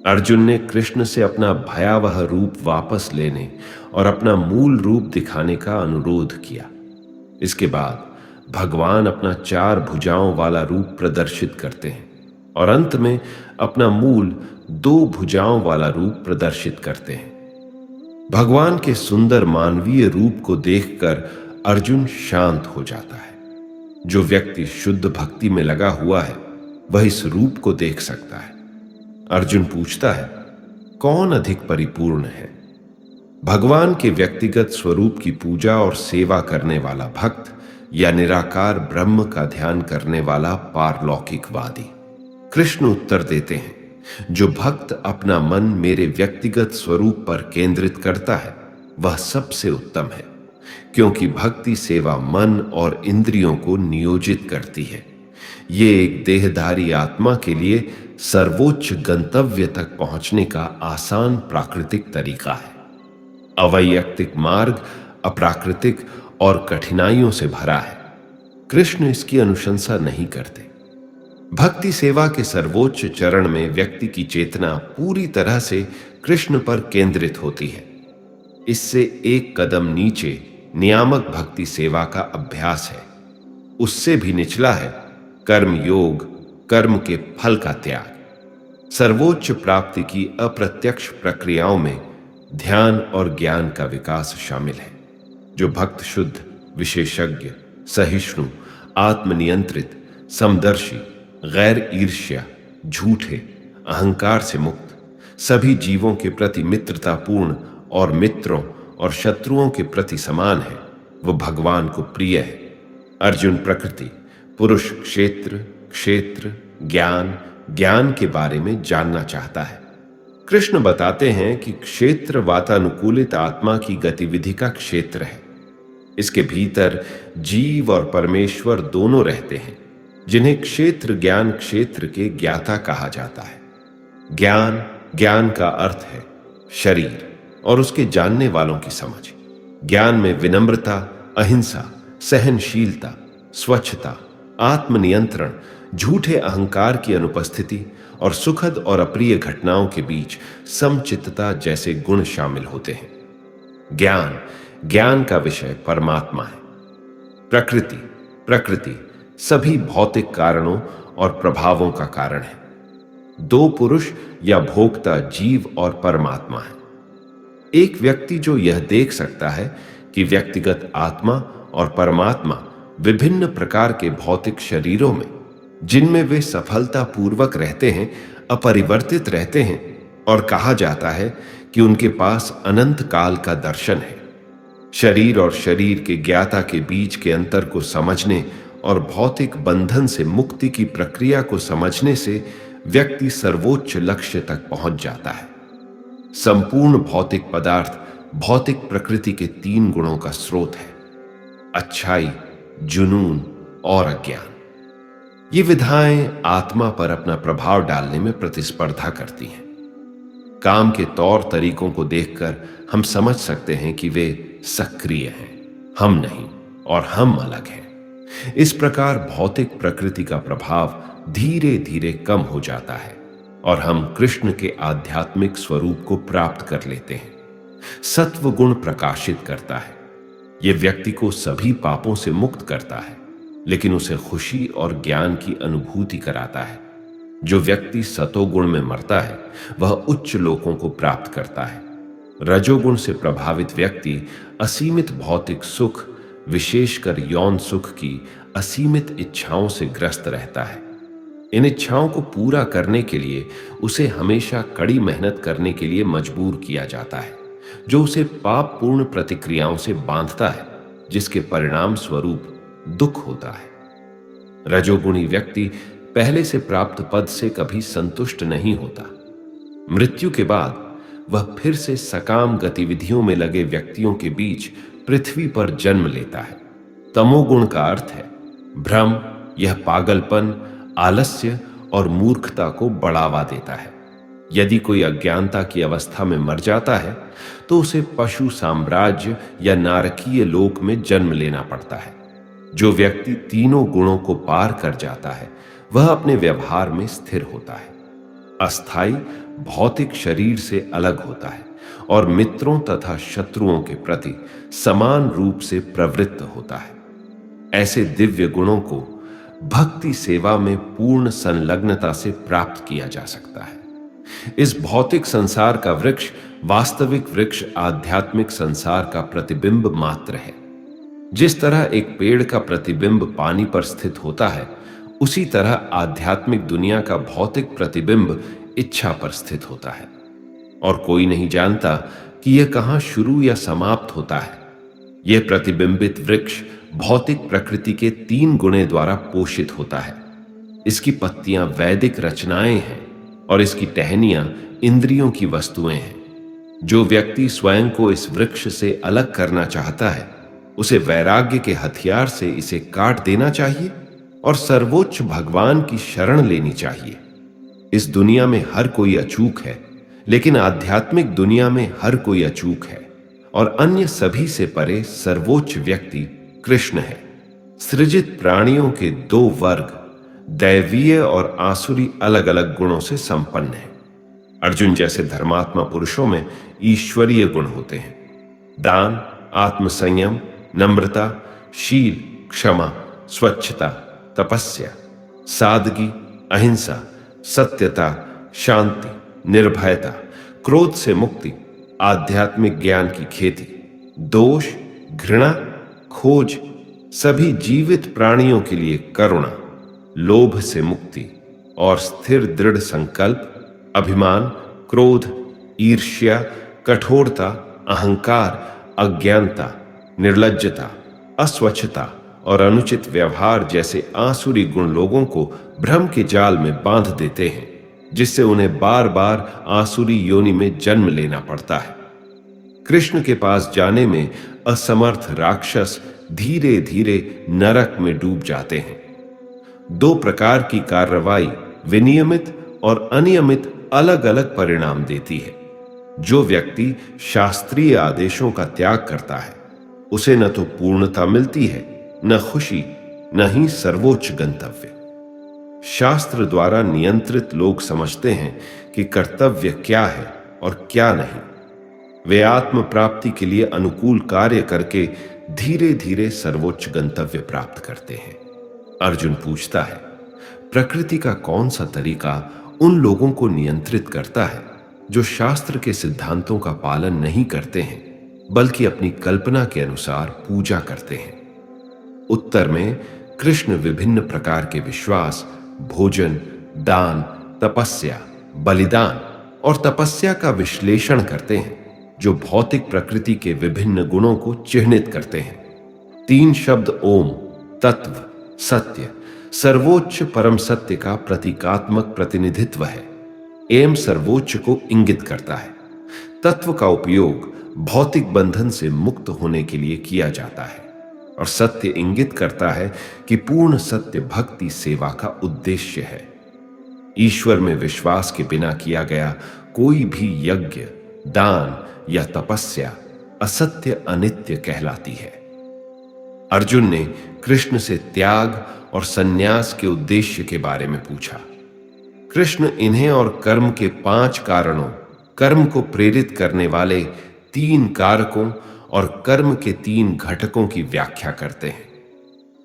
अर्जुन ने कृष्ण से अपना भयावह रूप वापस लेने और अपना मूल रूप दिखाने का अनुरोध किया। इसके बाद भगवान अपना 4 भुजाओं वाला रूप प्रदर्शित करते हैं और अंत में अपना मूल 2 भुजाओं वाला रूप प्रदर्शित करते हैं। भगवान के सुंदर मानवीय रूप को देखकर अर्जुन शांत हो जाता है। जो व्यक्ति शुद्ध भक्ति में लगा हुआ है वह इस रूप को देख सकता है। अर्जुन पूछता है, कौन अधिक परिपूर्ण है? भगवान के व्यक्तिगत स्वरूप की पूजा और सेवा करने वाला भक्त या निराकार ब्रह्म का ध्यान करने वाला पारलौकिकवादी? कृष्ण उत्तर देते हैं, जो भक्त अपना मन मेरे व्यक्तिगत स्वरूप पर केंद्रित करता है वह सबसे उत्तम है, क्योंकि भक्ति सेवा मन और इंद्रियों को नियोजित करती है। ये एक देहधारी आत्मा के लिए सर्वोच्च गंतव्य तक पहुंचने का आसान प्राकृतिक तरीका है। अवैयक्तिक मार्ग अप्राकृतिक और कठिनाइयों से भरा है। कृष्ण इसकी अनुशंसा नहीं करते। भक्ति सेवा के सर्वोच्च चरण में व्यक्ति की चेतना पूरी तरह से कृष्ण पर केंद्रित होती है। इससे एक कदम नीचे नियामक भक्ति सेवा का अभ्यास है। उससे भी निचला है कर्म योग, कर्म के फल का त्याग। सर्वोच्च प्राप्ति की अप्रत्यक्ष प्रक्रियाओं में ध्यान और ज्ञान का विकास शामिल है। जो भक्त शुद्ध, विशेषज्ञ, सहिष्णु, आत्मनियंत्रित, समदर्शी, गैर ईर्ष्या, झूठे, अहंकार से मुक्त, सभी जीवों के प्रति मित्रतापूर्ण और मित्रों और शत्रुओं के प्रति समान है, वह भगवान को प्रिय है। अर्जुन प्रकृति, पुरुष, क्षेत्र, क्षेत्र, ज्ञान, ज्ञान के बारे में जानना चाहता है। कृष्ण बताते हैं कि क्षेत्र वातानुकूलित आत्मा की गतिविधि का क्षेत्र है। इसके भीतर जीव और परमेश्वर दोनों रहते हैं, जिन्हें क्षेत्र ज्ञान क्षेत्र के ज्ञाता कहा जाता है। ज्ञान, ज्ञान का अर्थ है शरीर और उसके जानने वालों की समझ। ज्ञान में विनम्रता, अहिंसा, सहनशीलता, स्वच्छता, आत्मनियंत्रण, झूठे अहंकार की अनुपस्थिति और सुखद और अप्रिय घटनाओं के बीच समचित्तता जैसे गुण शामिल होते हैं। ज्ञान, ज्ञान का विषय परमात्मा है। प्रकृति, प्रकृति सभी भौतिक कारणों और प्रभावों का कारण है। 2 पुरुष या भोक्ता जीव और परमात्मा है। एक व्यक्ति जो यह देख सकता है कि व्यक्तिगत आत्मा और परमात्मा विभिन्न प्रकार के भौतिक शरीरों में, जिनमें वे सफलतापूर्वक रहते हैं, अपरिवर्तित रहते हैं, और कहा जाता है कि उनके पास अनंत काल का दर्शन है। शरीर और शरीर के ज्ञाता के बीच के अंतर को समझने और भौतिक बंधन से मुक्ति की प्रक्रिया को समझने से व्यक्ति सर्वोच्च लक्ष्य तक पहुंच जाता है। संपूर्ण भौतिक पदार्थ भौतिक प्रकृति के तीन गुणों का स्रोत है, अच्छाई, जुनून और अज्ञान। ये विधाएं आत्मा पर अपना प्रभाव डालने में प्रतिस्पर्धा करती हैं। काम के तौर तरीकों को देखकर हम समझ सकते हैं कि वे सक्रिय हैं, हम नहीं, और हम अलग हैं। इस प्रकार भौतिक प्रकृति का प्रभाव धीरे धीरे कम हो जाता है और हम कृष्ण के आध्यात्मिक स्वरूप को प्राप्त कर लेते हैं। सत्व गुण प्रकाशित करता है। यह व्यक्ति को सभी पापों से मुक्त करता है, लेकिन उसे खुशी और ज्ञान की अनुभूति कराता है। जो व्यक्ति सतोगुण में मरता है वह उच्च लोकों को प्राप्त करता है। रजोगुण से प्रभावित व्यक्ति असीमित भौतिक सुख, विशेषकर यौन सुख की असीमित इच्छाओं से ग्रस्त रहता है। इन इच्छाओं को पूरा करने के लिए उसे हमेशा कड़ी मेहनत करने के लिए मजबूर किया जाता है, जो उसे पाप पूर्ण प्रतिक्रियाओं से बांधता है, जिसके परिणाम स्वरूप दुख होता है। रजोगुणी व्यक्ति पहले से प्राप्त पद से कभी संतुष्ट नहीं होता। मृत्यु के बाद वह फिर से सकाम गतिविधियों में लगे व्यक्तियों के बीच पृथ्वी पर जन्म लेता है। तमोगुण का अर्थ है भ्रम। यह पागलपन, आलस्य और मूर्खता को बढ़ावा देता है। यदि कोई अज्ञानता की अवस्था में मर जाता है तो उसे पशु साम्राज्य या नारकीय लोक में जन्म लेना पड़ता है। जो व्यक्ति तीनों गुणों को पार कर जाता है वह अपने व्यवहार में स्थिर होता है, अस्थाई भौतिक शरीर से अलग होता है और मित्रों तथा शत्रुओं के प्रति समान रूप से प्रवृत्त होता है। ऐसे दिव्य गुणों को भक्ति सेवा में पूर्ण संलग्नता से प्राप्त किया जा सकता है। इस भौतिक संसार का वृक्ष वास्तविक वृक्ष आध्यात्मिक संसार का प्रतिबिंब मात्र है। जिस तरह एक पेड़ का प्रतिबिंब पानी पर स्थित होता है, उसी तरह आध्यात्मिक दुनिया का भौतिक प्रतिबिंब इच्छा पर स्थित होता है, और कोई नहीं जानता कि यह कहां शुरू या समाप्त होता है। यह प्रतिबिंबित वृक्ष भौतिक प्रकृति के तीन गुणे द्वारा पोषित होता है। इसकी पत्तियां वैदिक रचनाएं हैं और इसकी टहनियां इंद्रियों की वस्तुएं हैं। जो व्यक्ति स्वयं को इस वृक्ष से अलग करना चाहता है उसे वैराग्य के हथियार से इसे काट देना चाहिए और सर्वोच्च भगवान की शरण लेनी चाहिए। इस दुनिया में हर कोई अचूक है, लेकिन आध्यात्मिक दुनिया में हर कोई अचूक है और अन्य सभी से परे सर्वोच्च व्यक्ति कृष्ण है। सृजित प्राणियों के दो वर्ग, दैवीय और आसुरी, अलग अलग गुणों से संपन्न हैं। अर्जुन जैसे धर्मात्मा पुरुषों में ईश्वरीय गुण होते हैं। दान, आत्मसंयम, नम्रता, शील, क्षमा, स्वच्छता, तपस्या, सादगी, अहिंसा, सत्यता, शांति, निर्भयता, क्रोध से मुक्ति, आध्यात्मिक ज्ञान की खेती, दोष, घृणा, खोज, सभी जीवित प्राणियों के लिए करुणा, लोभ से मुक्ति और स्थिर दृढ़ संकल्प, अभिमान, क्रोध, ईर्ष्या, कठोरता, अहंकार, अज्ञानता, निर्लज्जता, अस्वच्छता और अनुचित व्यवहार जैसे आसुरी गुण लोगों को भ्रम के जाल में बांध देते हैं, जिससे उन्हें बार बार आसुरी योनि में जन्म लेना पड़ता है। कृष्ण के पास जाने में असमर्थ राक्षस धीरे धीरे नरक में डूब जाते हैं। दो प्रकार की कार्रवाई, विनियमित और अनियमित, अलग अलग परिणाम देती है। जो व्यक्ति शास्त्रीय आदेशों का त्याग करता है उसे न तो पूर्णता मिलती है, न खुशी, न ही सर्वोच्च गंतव्य। शास्त्र द्वारा नियंत्रित लोग समझते हैं कि कर्तव्य क्या है और क्या नहीं। वे आत्म प्राप्ति के लिए अनुकूल कार्य करके धीरे धीरे सर्वोच्च गंतव्य प्राप्त करते हैं। अर्जुन पूछता है, प्रकृति का कौन सा तरीका उन लोगों को नियंत्रित करता है जो शास्त्र के सिद्धांतों का पालन नहीं करते हैं, बल्कि अपनी कल्पना के अनुसार पूजा करते हैं? उत्तर में कृष्ण विभिन्न प्रकार के विश्वास, भोजन, दान, तपस्या, बलिदान और तपस्या का विश्लेषण करते हैं, जो भौतिक प्रकृति के विभिन्न गुणों को चिह्नित करते हैं। तीन शब्द ओम, तत्व, सत्य, सर्वोच्च परम सत्य का प्रतीकात्मक प्रतिनिधित्व है। एम सर्वोच्च को इंगित करता है। तत्व का उपयोग भौतिक बंधन से मुक्त होने के लिए किया जाता है और सत्य इंगित करता है कि पूर्ण सत्य भक्ति सेवा का उद्देश्य है। ईश्वर में विश्वास के बिना किया गया कोई भी यज्ञ, दान या तपस्या असत्य, अनित्य कहलाती है। अर्जुन ने कृष्ण से त्याग और संन्यास के उद्देश्य के बारे में पूछा। कृष्ण इन्हें और कर्म के 5 कारणों, कर्म को प्रेरित करने वाले 3 कारकों और कर्म के 3 घटकों की व्याख्या करते हैं।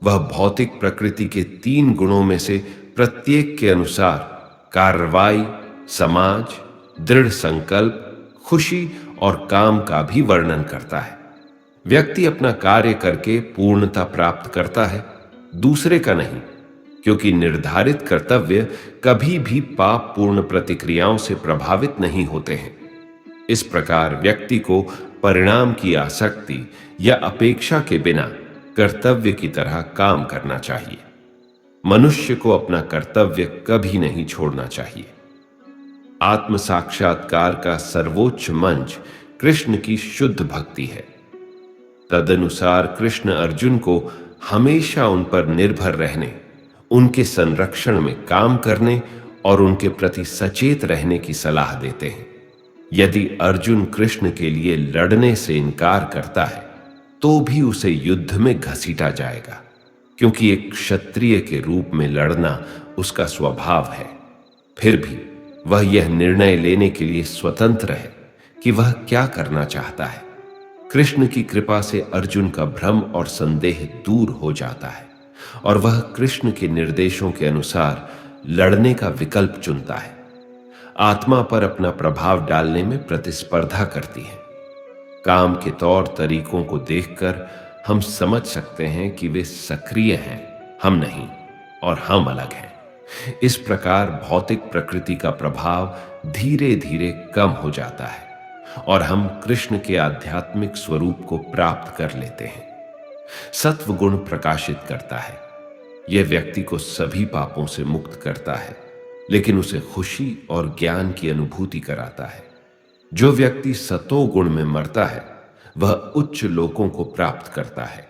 वह भौतिक प्रकृति के 3 गुणों में से प्रत्येक के अनुसार कार्रवाई, समाज, दृढ़ संकल्प, खुशी और काम का भी वर्णन करता है। व्यक्ति अपना कार्य करके पूर्णता प्राप्त करता है, दूसरे का नहीं, क्योंकि निर्धारित कर्तव्य कभी भी पाप पूर्ण प्रतिक्रियाओं से प्रभावित नहीं होते हैं। इस प्रकार व्यक्ति को परिणाम की आसक्ति या अपेक्षा के बिना कर्तव्य की तरह काम करना चाहिए। मनुष्य को अपना कर्तव्य कभी नहीं छोड़ना चाहिए। आत्म साक्षात्कार का सर्वोच्च मंच कृष्ण की शुद्ध भक्ति है। तदनुसार कृष्ण अर्जुन को हमेशा उन पर निर्भर रहने, उनके संरक्षण में काम करने और उनके प्रति सचेत रहने की सलाह देते हैं। यदि अर्जुन कृष्ण के लिए लड़ने से इनकार करता है तो भी उसे युद्ध में घसीटा जाएगा, क्योंकि एक क्षत्रिय के रूप में लड़ना उसका स्वभाव है। फिर भी वह यह निर्णय लेने के लिए स्वतंत्र है कि वह क्या करना चाहता है। कृष्ण की कृपा से अर्जुन का भ्रम और संदेह दूर हो जाता है और वह कृष्ण के निर्देशों के अनुसार लड़ने का विकल्प चुनता है। आत्मा पर अपना प्रभाव डालने में प्रतिस्पर्धा करती है। काम के तौर तरीकों को देखकर हम समझ सकते हैं कि वे सक्रिय हैं, हम नहीं, और हम अलग हैं। इस प्रकार भौतिक प्रकृति का प्रभाव धीरे धीरे कम हो जाता है और हम कृष्ण के आध्यात्मिक स्वरूप को प्राप्त कर लेते हैं। सत्व गुण प्रकाशित करता है। यह व्यक्ति को सभी पापों से मुक्त करता है, लेकिन उसे खुशी और ज्ञान की अनुभूति कराता है। जो व्यक्ति सतो गुण में मरता है वह उच्च लोकों को प्राप्त करता है।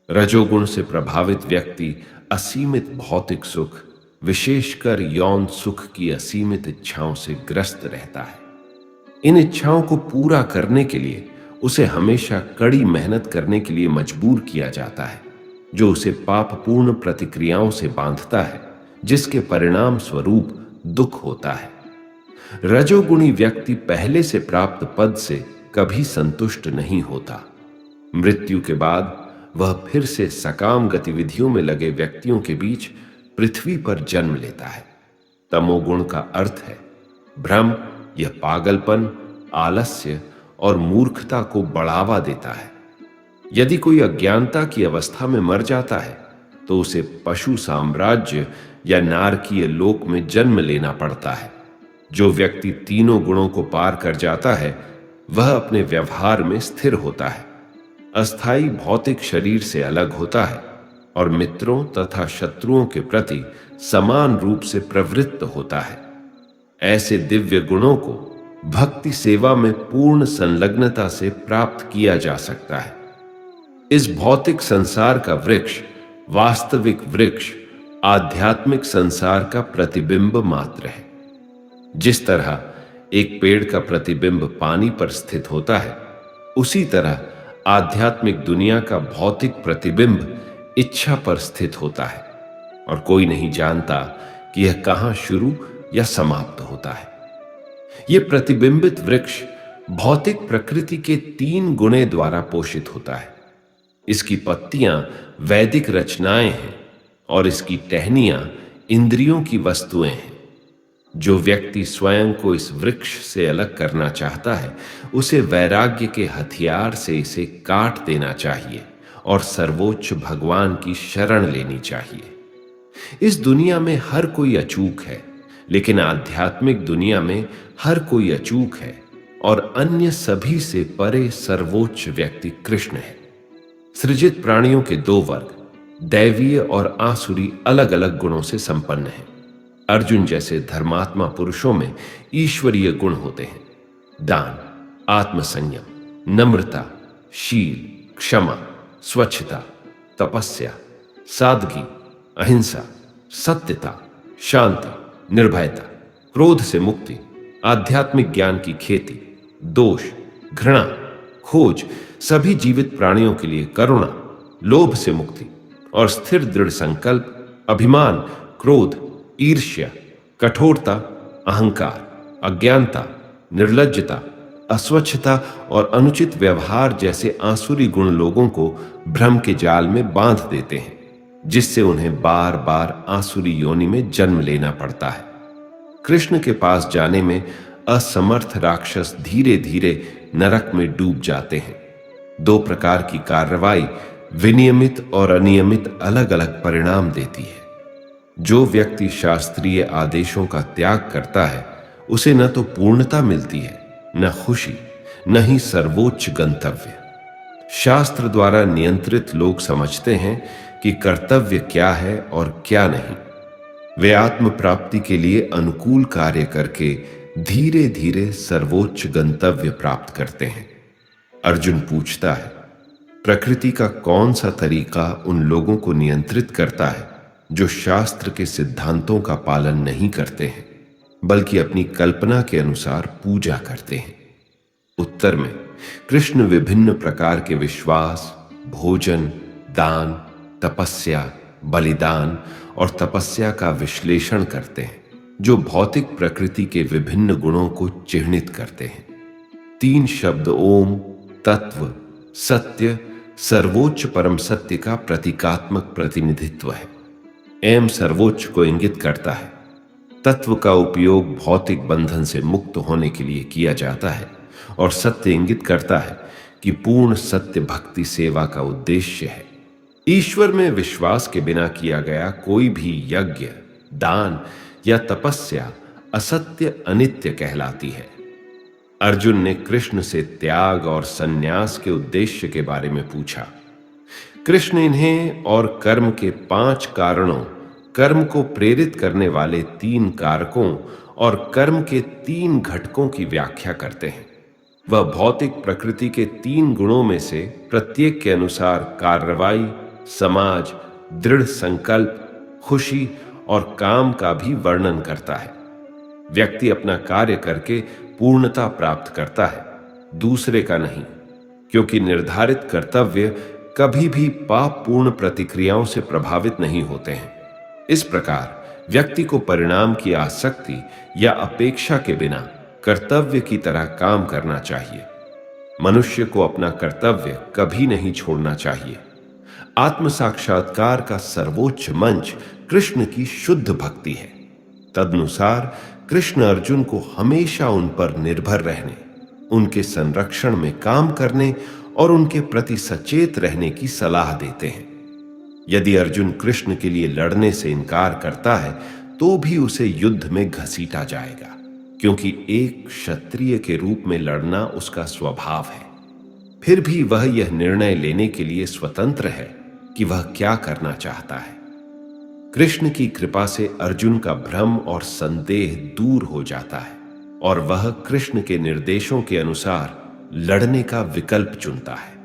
रजोगुण से प्रभावित व्यक्ति असीमित भौतिक सुख, विशेषकर यौन सुख की असीमित इच्छाओं से ग्रस्त रहता है। इन इच्छाओं को पूरा करने के लिए उसे हमेशा कड़ी मेहनत करने के लिए मजबूर किया जाता है, जो उसे पापपूर्ण प्रतिक्रियाओं से बांधता है, जिसके परिणाम स्वरूप दुख होता है। रजोगुणी व्यक्ति पहले से प्राप्त पद से कभी संतुष्ट नहीं होता। मृत्यु के बाद वह फिर से सकाम गतिविधियों में लगे व्यक्तियों के बीच पृथ्वी पर जन्म लेता है। तमोगुण का अर्थ है भ्रम, यह पागलपन, आलस्य और मूर्खता को बढ़ावा देता है। यदि कोई अज्ञानता की अवस्था में मर जाता है तो उसे पशु साम्राज्य या नारकीय लोक में जन्म लेना पड़ता है। जो व्यक्ति तीनों गुणों को पार कर जाता है वह अपने व्यवहार में स्थिर होता है, अस्थायी भौतिक शरीर से अलग होता है और मित्रों तथा शत्रुओं के प्रति समान रूप से प्रवृत्त होता है। ऐसे दिव्य गुणों को भक्ति सेवा में पूर्ण संलग्नता से प्राप्त किया जा सकता है। इस भौतिक संसार का वृक्ष वास्तविक वृक्ष आध्यात्मिक संसार का प्रतिबिंब मात्र है। जिस तरह एक पेड़ का प्रतिबिंब पानी पर स्थित होता है, उसी तरह आध्यात्मिक दुनिया का भौतिक प्रतिबिंब इच्छा पर स्थित होता है और कोई नहीं जानता कि यह कहां शुरू या समाप्त होता है। यह प्रतिबिंबित वृक्ष भौतिक प्रकृति के 3 गुणे द्वारा पोषित होता है। इसकी पत्तियां वैदिक रचनाएं हैं और इसकी टहनियां इंद्रियों की वस्तुएं हैं। जो व्यक्ति स्वयं को इस वृक्ष से अलग करना चाहता है उसे वैराग्य के हथियार से इसे काट देना चाहिए और सर्वोच्च भगवान की शरण लेनी चाहिए। इस दुनिया में हर कोई अचूक है, लेकिन आध्यात्मिक दुनिया में हर कोई अचूक है और अन्य सभी से परे सर्वोच्च व्यक्ति कृष्ण है। सृजित प्राणियों के 2 वर्ग, दैवीय और आसुरी, अलग अलग गुणों से संपन्न हैं। अर्जुन जैसे धर्मात्मा पुरुषों में ईश्वरीय गुण होते हैं, दान, आत्मसंयम, नम्रता, शील, क्षमा, स्वच्छता, तपस्या, सादगी, अहिंसा, सत्यता, शांति, निर्भयता, क्रोध से मुक्ति, आध्यात्मिक ज्ञान की खेती, दोष, घृणा, खोज, सभी जीवित प्राणियों के लिए करुणा, लोभ से मुक्ति और स्थिर दृढ़ संकल्प, अभिमान, क्रोध, ईर्ष्या, कठोरता, अहंकार, अज्ञानता, निर्लज्जता, अस्वच्छता और अनुचित व्यवहार जैसे आसुरी गुण लोगों को भ्रम के जाल में बांध देते हैं, जिससे उन्हें बार बार आसुरी योनि में जन्म लेना पड़ता है। कृष्ण के पास जाने में असमर्थ राक्षस धीरे धीरे नरक में डूब जाते हैं। दो प्रकार की कार्रवाई, विनियमित और अनियमित, अलग अलग परिणाम देती है। जो व्यक्ति शास्त्रीय आदेशों का त्याग करता है उसे न तो पूर्णता मिलती है, न खुशी, न ही सर्वोच्च गंतव्य। शास्त्र द्वारा नियंत्रित लोग समझते हैं कि कर्तव्य क्या है और क्या नहीं। वे आत्म प्राप्ति के लिए अनुकूल कार्य करके धीरे धीरे सर्वोच्च गंतव्य प्राप्त करते हैं। अर्जुन पूछता है, प्रकृति का कौन सा तरीका उन लोगों को नियंत्रित करता है जो शास्त्र के सिद्धांतों का पालन नहीं करते हैं, बल्कि अपनी कल्पना के अनुसार पूजा करते हैं? उत्तर में कृष्ण विभिन्न प्रकार के विश्वास, भोजन, दान, तपस्या, बलिदान और तपस्या का विश्लेषण करते हैं, जो भौतिक प्रकृति के विभिन्न गुणों को चिह्नित करते हैं। 3 शब्द ओम, तत्व, सत्य, सर्वोच्च परम सत्य का प्रतीकात्मक प्रतिनिधित्व है। एम सर्वोच्च को इंगित करता है। तत्व का उपयोग भौतिक बंधन से मुक्त होने के लिए किया जाता है और सत्य इंगित करता है कि पूर्ण सत्य भक्ति सेवा का उद्देश्य है। ईश्वर में विश्वास के बिना किया गया कोई भी यज्ञ, दान या तपस्या असत्य, अनित्य कहलाती है। अर्जुन ने कृष्ण से त्याग और संन्यास के उद्देश्य के बारे में पूछा। कृष्ण इन्हें और कर्म के 5 कारणों, कर्म को प्रेरित करने वाले 3 कारकों और कर्म के 3 घटकों की व्याख्या करते हैं। वह भौतिक प्रकृति के 3 गुणों में से प्रत्येक के अनुसार कार्रवाई, समाज, दृढ़ संकल्प, खुशी और काम का भी वर्णन करता है। व्यक्ति अपना कार्य करके पूर्णता प्राप्त करता है, दूसरे का नहीं, क्योंकि निर्धारित कर्तव्य कभी भी पाप पूर्ण प्रतिक्रियाओं से प्रभावित नहीं होते हैं। इस प्रकार व्यक्ति को परिणाम की आसक्ति या अपेक्षा के बिना कर्तव्य की तरह काम करना चाहिए। मनुष्य को अपना कर्तव्य कभी नहीं छोड़ना चाहिए। आत्म साक्षात्कार का सर्वोच्च मंच कृष्ण की शुद्ध भक्ति है। तदनुसार कृष्ण अर्जुन को हमेशा उन पर निर्भर रहने, उनके संरक्षण में काम करने और उनके प्रति सचेत रहने की सलाह देते हैं। यदि अर्जुन कृष्ण के लिए लड़ने से इनकार करता है तो भी उसे युद्ध में घसीटा जाएगा, क्योंकि एक क्षत्रिय के रूप में लड़ना उसका स्वभाव है। फिर भी वह यह निर्णय लेने के लिए स्वतंत्र है कि वह क्या करना चाहता है। कृष्ण की कृपा से अर्जुन का भ्रम और संदेह दूर हो जाता है और वह कृष्ण के निर्देशों के अनुसार लड़ने का विकल्प चुनता है।